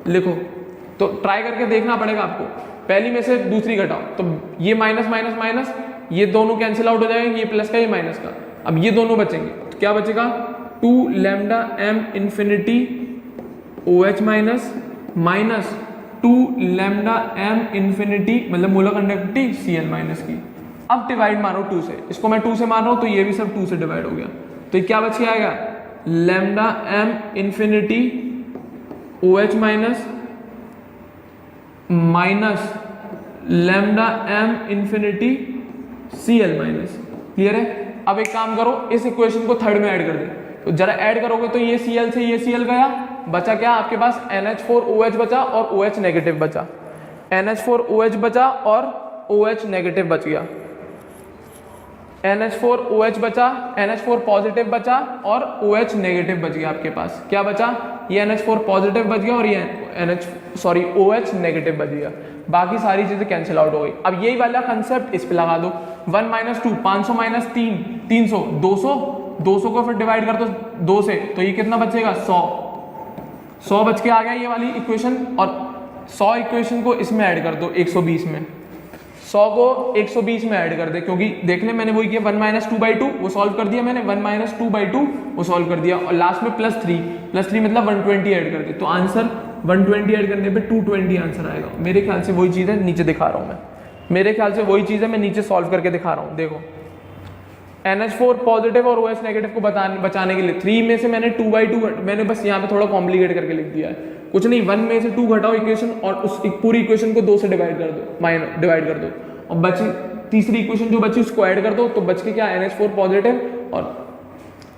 लिखो, तो ट्राई करके देखना पड़ेगा आपको। पहली में से दूसरी घटाओ, तो ये माइनस माइनस माइनस, ये दोनों कैंसिल आउट हो जाएंगे, ये प्लस का ये माइनस का। अब ये दोनों बचेंगे, तो क्या बचेगा 2 λm infinity OH minus 2 λm infinity मतलब मोलर कंडक्टिविटी Cl माइनस की। अब डिवाइड मारो 2 से, इसको मैं 2 से मान रहा हूं तो ये भी सब 2 से डिवाइड हो गया, तो ये क्या बच के आएगा λm infinity OH minus λm infinity Cl minus. Clear है? अब एक काम करो, इस इक्वेशन को थर्ड में ऐड कर दे, तो जरा ऐड करोगे तो ये Cl से ये Cl गया, बचा क्या आपके पास NH4OH बचा और OH नेगेटिव बचा, NH4OH बचा और OH नेगेटिव बच गया, NH4OH बचा, NH4 पॉजिटिव बचा और OH नेगेटिव बच गया। आपके पास क्या बचा, ये NH4 पॉजिटिव बच गया और ये OH नेगेटिव बच गया, बाकी सारी चीजें कैंसिल आउट हो गई। अब यही वाला कंसेप्ट इस पे लगा दो, 1 - 2 500 - 3 300 200 को फिर डिवाइड कर दो 2 से, तो ये कितना बचेगा 100 बच के आ गया ये वाली इक्वेशन, और 100 इक्वेशन को इसमें ऐड कर दो 120 में, 100 को 120 में ऐड कर दे, क्योंकि देख ले मैंने वही किया 1 - 2/2 वो सॉल्व कर दिया मैंने, 1 - 2/2 वो सॉल्व कर दिया, और लास्ट में +3 मतलब 120 ऐड कर दे, तो आंसर 120 ऐड करने पे 220 आंसर आएगा। मेरे ख्याल से वही चीज़ है, नीचे दिखा रहा हूँ मैं, मेरे ख्याल से वही चीज़ है, मैं नीचे सॉल्व करके दिखा रहा हूँ। देखो NH4 पॉजिटिव और OH नेगेटिव को बचाने के लिए 3 में से मैंने 2/2 मैंने बस यहाँ पे थोड़ा कॉम्प्लिकेट करके लिख दिया है, कुछ नहीं, 1 में से 2 घटाओ इक्वेशन और उस पूरी इक्वेशन को 2 से डिवाइड कर दो, डिवाइड कर दो, और बची तीसरी इक्वेशन जो बची उसको ऐड कर दो, तो बच के क्या NH4 पॉजिटिव और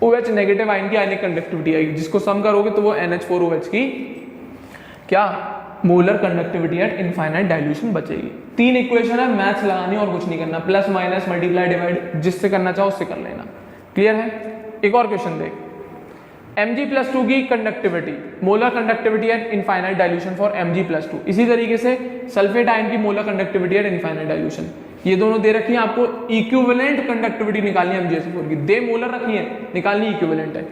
OH नेगेटिव आयन की आयनिक कंडक्टिविटी आएगी, जिसको सम करोगे तो वो NH4OH की क्या molar conductivity at infinite dilution बचेगी। 3 इक्वेशन है, मैथ्स लगानी और कुछ नहीं करना, प्लस माइनस मल्टीप्लाई डिवाइड जिससे करना चाहो उससे कर लेना। क्लियर है? एक और क्वेश्चन देख, Mg+2 की conductivity, molar conductivity at infinite dilution for Mg+2। इसी तरीके से सल्फेट आयन की molar conductivity at infinite dilution, ये दोनों दे रखी है आपको, इक्विवेलेंट कंडक्टिविटी निकालनी है MgSO4 की, दे मोलर रखी है, निकालनी इक्विवेलेंट है।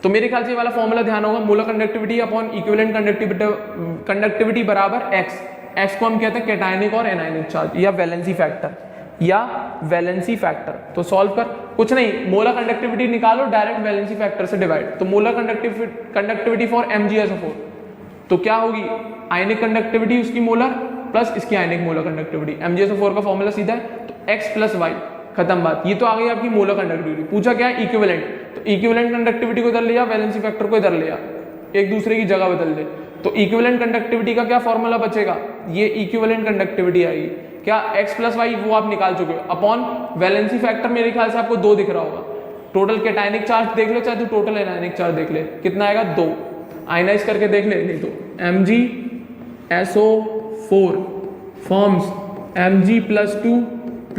तो मेरे ख्याल से ये वाला फॉर्मूला ध्यान होगा, molar conductivity upon equivalent conductivity बराबर x को हम कहते हैं कैटायनिक और एनायनिक चार्ज या वैलेंसी फैक्टर, तो सॉल्व कर, कुछ नहीं, मोलर कंडक्टिविटी निकालो, डायरेक्ट वैलेंसी फैक्टर से डिवाइड, तो मोलर कंडक्टिविटी फॉर MgSO4 तो क्या होगी, आयनिक कंडक्टिविटी उसकी मोलर प्लस इसकी आयनिक मोलर कंडक्टिविटी, MgSO4 का फॉर्मूला सीधा है, तो x + y, खत्म बात। ये तो आ गई आपकी मोलर कंडक्टिविटी। पूछा क्या है, इक्विवेलेंट, तो इक्विवेलेंट कंडक्टिविटी को इधर लिया, वैलेंसी फैक्टर को इधर लिया, एक दूसरे की जगह बदल दे, तो इक्विवेलेंट कंडक्टिविटी का क्या फॉर्मूला बचेगा, ये इक्विवेलेंट कंडक्टिविटी आएगी, क्या x + y वो आप निकाल चुके हो, अपॉन वैलेंसी फैक्टर मेरे ख्याल से आपको 2 दिख रहा होगा, टोटल कैटायनिक चार्ज देख ले चाहे तो टोटल एनायनिक चार्ज देख ले, कितना आएगा 2, आयनाइज करके देख ले, नहीं तो MgSO4 फॉर्म्स Mg+2 +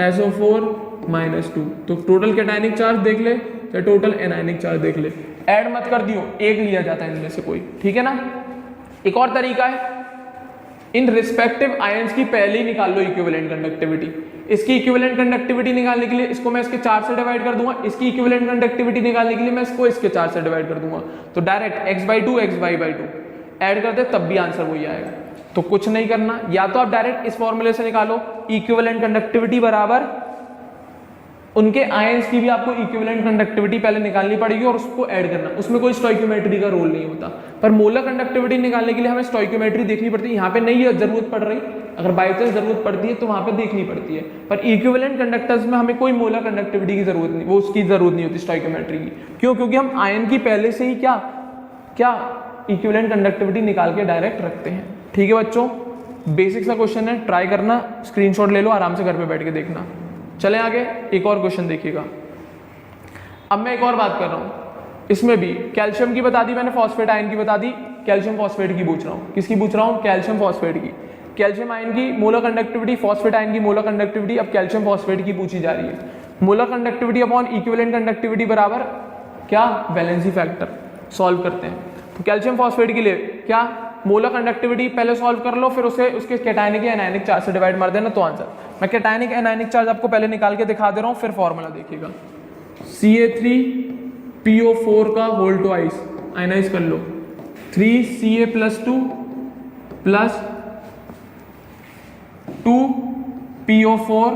SO4 - 2, तो टोटल कैटायनिक चार्ज देख ले चाहे टोटल एनायनिक चार्ज देख ले, ऐड मत कर दियो, एक लिया जाता है इनमें से कोई, ठीक है ना। एक और तरीका है, इन रिस्पेक्टिव आयंस की पहले ही निकाल लो इक्विवेलेंट कंडक्टिविटी, इसकी इक्विवेलेंट कंडक्टिविटी निकालने के लिए इसको मैं इसके 4 से डिवाइड कर दूंगा, इसकी इक्विवेलेंट कंडक्टिविटी निकालने के लिए मैं इसको इसके 4 से डिवाइड कर दूंगा, तो डायरेक्ट x/2 xy/2 ऐड कर दे, तब भी आंसर वही आएगा। तो कुछ नहीं करना, या तो आप डायरेक्ट इस फॉर्मूले से निकालो, इक्विवेलेंट कंडक्टिविटी बराबर उनके आयंस की भी आपको इक्विवेलेंट कंडक्टिविटी पहले निकालनी पड़ेगी और उसको ऐड करना, उसमें कोई स्टोइकियोमेट्री का रोल नहीं होता। पर मोलर कंडक्टिविटी निकालने के लिए हमें स्टोइकियोमेट्री देखनी पड़ती है। यहाँ पे नहीं है जरूरत पड़ रही, अगर बाई चांस जरूरत पड़ती है तो वहां पे देखनी पड़ती है। पर इक्विवेलेंट कंडक्टर्स में हमें कोई मोलर कंडक्टिविटी की जरूरत नहीं, वो उसकी जरूरत नहीं होती स्टोइकियोमेट्री की। क्यों? क्योंकि हम आयन की पहले से ही क्या इक्विवेलेंट कंडक्टिविटी निकाल के डायरेक्ट रखते हैं। ठीक है बच्चों, बेसिक सा क्वेश्चन है, ट्राई करना, स्क्रीनशॉट ले लो, आराम से घर पे बैठ के देखना। चलें आगे, एक और क्वेश्चन देखिएगा। अब मैं एक और बात कर रहा हूं, इसमें भी कैल्शियम की बता दी मैंने, फॉस्फेट आयन की बता दी, कैल्शियम फॉस्फेट की पूछ रहा हूं। किसकी पूछ रहा हूं? कैल्शियम फॉस्फेट की। कैल्शियम आयन की मोलर कंडक्टिविटी, फॉस्फेट आयन की मोलर कंडक्टिविटी, अब कैल्शियम फॉस्फेट की पूछी जा रही है। Molar conductivity upon equivalent conductivity बराबर क्या? Valency factor. सॉल्व करते हैं। तो कैल्शियम फॉस्फेट के लिए क्या? मोलर कंडक्टिविटी पहले सॉल्व कर लो, फिर उसे उसके कैटायनिक या एनायनिक चार्ज से डिवाइड मार देना तो आंसर। मैं कैटायनिक एनायनिक चार्ज आपको पहले निकाल के दिखा दे रहा हूं, फिर फॉर्मूला देखिएगा। Ca3PO4 का होल ट्वाइस आयनाइज कर लो, 3Ca+2 प्लस 2PO4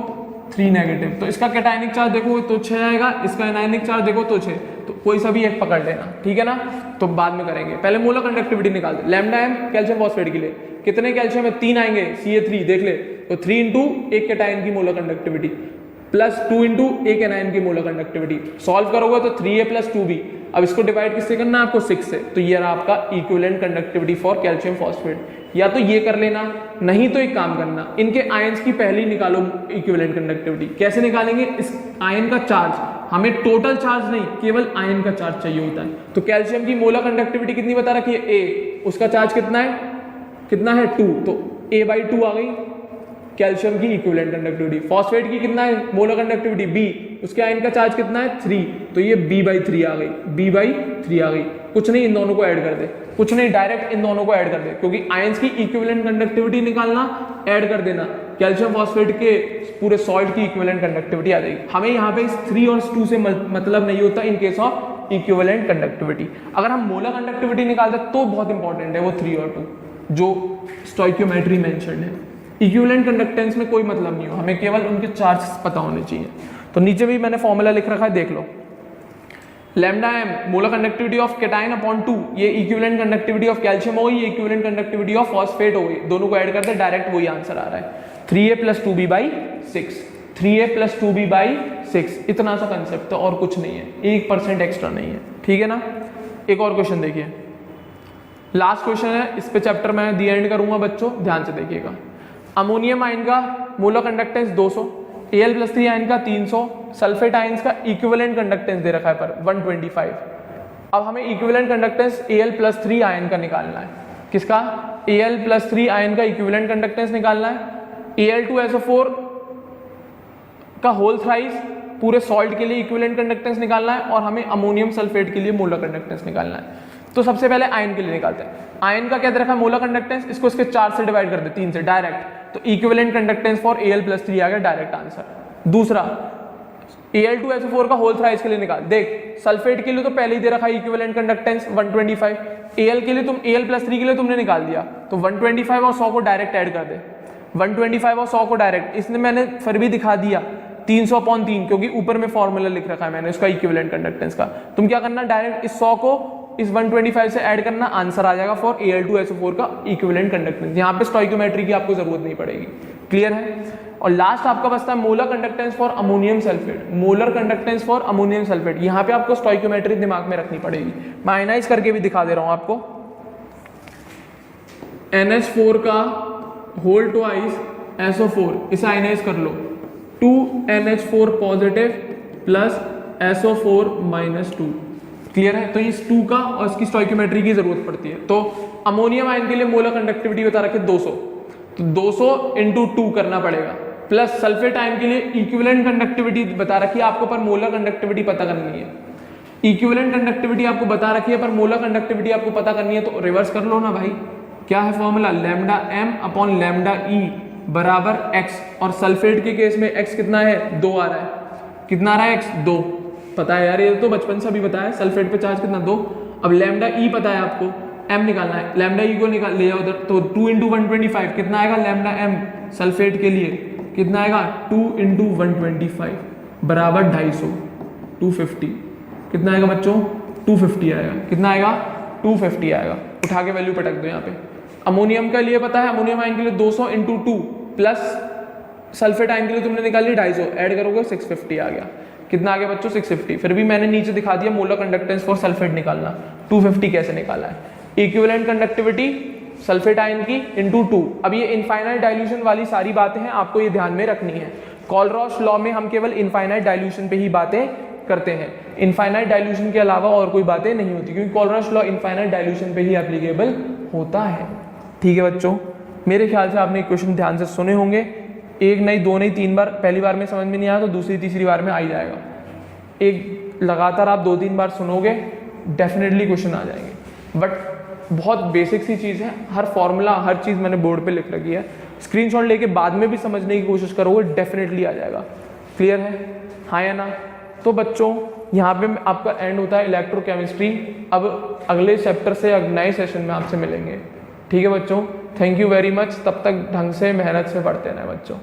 3 नेगेटिव। तो इसका कैटायनिक चार्ज देखो तो 6 आएगा, इसका एनायनिक चार्ज देखो तो 6, तो कोई सा भी एक पकड़ लेना, ठीक है ना। तो बाद में करेंगे, पहले मोलर कंडक्टिविटी निकाल दे। लैम्डा एम कैल्शियम फॉस्फेट के लिए कितने कैल्शियम है? 3 आएंगे, Ca3 देख ले, तो 3 इंटू एक कैटायन की मोलर कंडक्टिविटी प्लस 2 इंटू एक एनायन की मोलर कंडक्टिविटी। सॉल्व करोगे तो 3A + 2B। अब इसको डिवाइड किससे करना है आपको? 6 से। तो ये रहा आपका equivalent conductivity for calcium phosphate. या तो ये कर लेना, नहीं तो एक काम करना, इनके आयंस की पहली निकालो इक्विवेलेंट कंडक्टिविटी। कैसे निकालेंगे? इस आयन का चार्ज, हमें टोटल चार्ज नहीं, केवल आयन का चार्ज चाहिए होता है। तो कैल्शियम की मोलर कंडक्टिविटी कितनी बता रखी है? A, उसका चार्ज कितना है? 2, तो A/2 आ गई कैल्शियम की इक्विवेलेंट कंडक्टिविटी। फॉस्फेट की कितना है मोलर कंडक्टिविटी? B, उसके आयन का चार्ज कितना है? 3, तो ये B/3 आ गई, B/3 आ गई। कुछ नहीं, इन दोनों को ऐड कर दे, कुछ नहीं, डायरेक्ट इन दोनों को ऐड कर दे, क्योंकि आयंस की इक्विवेलेंट कंडक्टिविटी निकालना, ऐड कर देना, कैल्शियम फॉस्फेट के पूरे सॉल्ट की इक्विवेलेंट कंडक्टिविटी आ जाएगी। हमें यहाँ पे इस 3 और 2 से मतलब नहीं होता इन केस ऑफ इक्विवेलेंट कंडक्टिविटी। अगर हम मोलर कंडक्टिविटी निकालते तो बहुत इंपॉर्टेंट है वो 3 और 2 जो स्टोइकियोमेट्री मेंशन्ड है। इक्विवेलेंट कंडक्टेंस में कोई मतलब नहीं हो, हमें केवल उनके चार्जेस पता होने चाहिए। तो नीचे भी मैंने फॉर्मूला लिख रखा है, देख लो। Lambda m molar conductivity of cation upon 2, ये इक्विवेलेंट कंडक्टिविटी ऑफ कैल्शियम हो गई, ये इक्विवेलेंट कंडक्टिविटी ऑफ फॉस्फेट हो गई। दोनों को ऐड करते डायरेक्ट वही आंसर आ रहा है, 3A + 2B/6, 3A + 2B/6। इतना सा कंसेप्ट तो और कुछ नहीं है, 1% एक्स्ट्रा नहीं है, ठीक है ना। एक और क्वेश्चन देखिए, लास्ट क्वेश्चन है, इस पे चैप्टर मैं दी एंड करूंगा बच्चों, ध्यान से देखिएगा। अमोनियम आयन का मोलर कंडक्टेंस 200, Al+3 आयन का 300, सल्फेट आयंस का इक्विवेलेंट कंडक्टेंस दे रखा है पर 125। अब हमें इक्विवेलेंट कंडक्टेंस Al+3 आयन का निकालना है। किसका? Al+3 आयन का इक्विवेलेंट कंडक्टेंस निकालना है। Al2SO4 का होल थ्राइस पूरे सॉल्ट के लिए इक्विवेलेंट कंडक्टेंस निकालना है, और हमें अमोनियम सल्फेट के लिए मोलर कंडक्टेंस निकालना है। तो सबसे पहले आयन के लिए निकालते हैं। आयन का क्या दे रखा है? मोलर कंडक्टेंस, इसको इसके 4 से डिवाइड कर दे, 3 से डायरेक्ट, तो इक्विवेलेंट कंडक्टेंस फॉर Al+3 आ गया, डायरेक्ट आंसर। दूसरा Al2SO4 का होल थ्राइस के लिए निकाल, देख सल्फेट के लिए तो पहले ही दे रखा है इक्विवेलेंट कंडक्टेंस 125, Al के लिए Al+3 के लिए तुमने निकाल दिया, तो 125 और 100 को डायरेक्ट ऐड कर दे, 125 और 100 को डायरेक्ट, इसने मैंने फिर भी दिखा दिया 300/3, क्योंकि ऊपर में फॉर्मूला लिख रखा है मैंने उसका इक्विवेलेंट कंडक्टेंस का। तुम क्या करना, डायरेक्ट इस 100 को इस 125 से ऐड करना, आंसर आ जाएगा फॉर Al2SO4 का इक्विवेलेंट कंडक्टेंस। यहाँ पे स्टोइकियोमेट्री की आपको जरूरत नहीं पड़ेगी, क्लियर है। और लास्ट आपका बचता है molar conductance for ammonium sulphate, molar conductance for ammonium sulphate. यहाँ पे आपको स्टोइकियोमेट्री दिमाग में रखनी पड़ेगी, मैं आयनाइज करके भी दिखा दे रहा हूँ आपको। NH4 का होल ट्वाइस SO4, इसे आयनाइज कर लो, 2NH4 positive plus SO4-2, clear है। तो इस 2 का और इसकी स्टोइकियोमेट्री की जरूरत पड़ती है। तो अमोनियम आयन के लिए मोलर कंडक्टिविटी बता रखी है 200, तो 200 × 2 करना पड़ेगा, प्लस सल्फेट आयन के लिए इक्विवेलेंट कंडक्टिविटी बता रखी है आपको, पर मोलर कंडक्टिविटी पता करनी है। इक्विवेलेंट कंडक्टिविटी आपको बता रखी है पर मोलर कंडक्टिविटी आपको पता करनी है, तो रिवर्स कर लो ना भाई। क्या है फॉर्मूला? λm/λe बराबर x, और सल्फेट के केस में x कितना है? 2 आ रहा है। कितना आ रहा है? x 2 पता है यार, ये तो बचपन से भी बताया, सल्फेट पे चार्ज कितना? 2। अब लैम्डा ई पता है आपको, m निकालना है, लैम्डा ई को निकाल ले जाओ उधर, तो 2 × 125 कितना आएगा? लैम्डा m सल्फेट के लिए कितना आएगा? 2 × 125, बराबर 250, 250 कितना आएगा बच्चों? 250 आएगा। कितना आएगा? 250 आएगा। उठा के वैल्यू पटक दो यहाँ पे। अमोनियम के लिए पता है, अमोनियम आयन के लिए 200 × 2 प्लस सल्फेट आयन के लिए तुमने निकाली 250, ऐड करोगे 650 आ गया। कितना आ गया बच्चों? 650। फिर भी मैंने नीचे दिखा दिया मोलर कंडक्टेंस फॉर सल्फेट निकालना। 250 कैसे निकाला है? इक्विवेलेंट कंडक्टिविटी सल्फेट आयन की इंटू 2। अब ये इनफाइनाइट डाइल्यूशन वाली सारी बातें हैं, आपको ये ध्यान में रखनी है। कोलरॉश लॉ में हम केवल इनफाइनाइट डाइल्यूशन पे ही बातें करते हैं, इनफाइनाइट डाइल्यूशन के अलावा और कोई बातें नहीं होती, क्योंकि कोलरॉश लॉ इनफाइनाइट डाइल्यूशन पे ही एप्लीकेबल होता है। ठीक है बच्चों, मेरे ख्याल से आपने क्वेश्चन ध्यान से सुने होंगे। एक नहीं, दो नहीं, 3 बार, पहली बार में समझ में नहीं आया तो दूसरी तीसरी बार में आ ही जाएगा। एक लगातार आप 2-3 बार सुनोगे, डेफिनेटली क्वेश्चन आ जाएंगे। बट बहुत बेसिक सी चीज़ है, हर फॉर्मूला हर चीज़ मैंने बोर्ड पे लिख रखी है, स्क्रीनशॉट लेके बाद में भी समझने की कोशिश करोगे, डेफिनेटली आ जाएगा। क्लियर है? हाँ या ना? तो बच्चों यहाँ पे आपका एंड होता है इलेक्ट्रोकेमिस्ट्री। अब अगले चैप्टर से नए सेशन में आपसे मिलेंगे। ठीक है बच्चों, थैंक यू वेरी मच। तब तक ढंग से मेहनत से पढ़ते रहें बच्चों।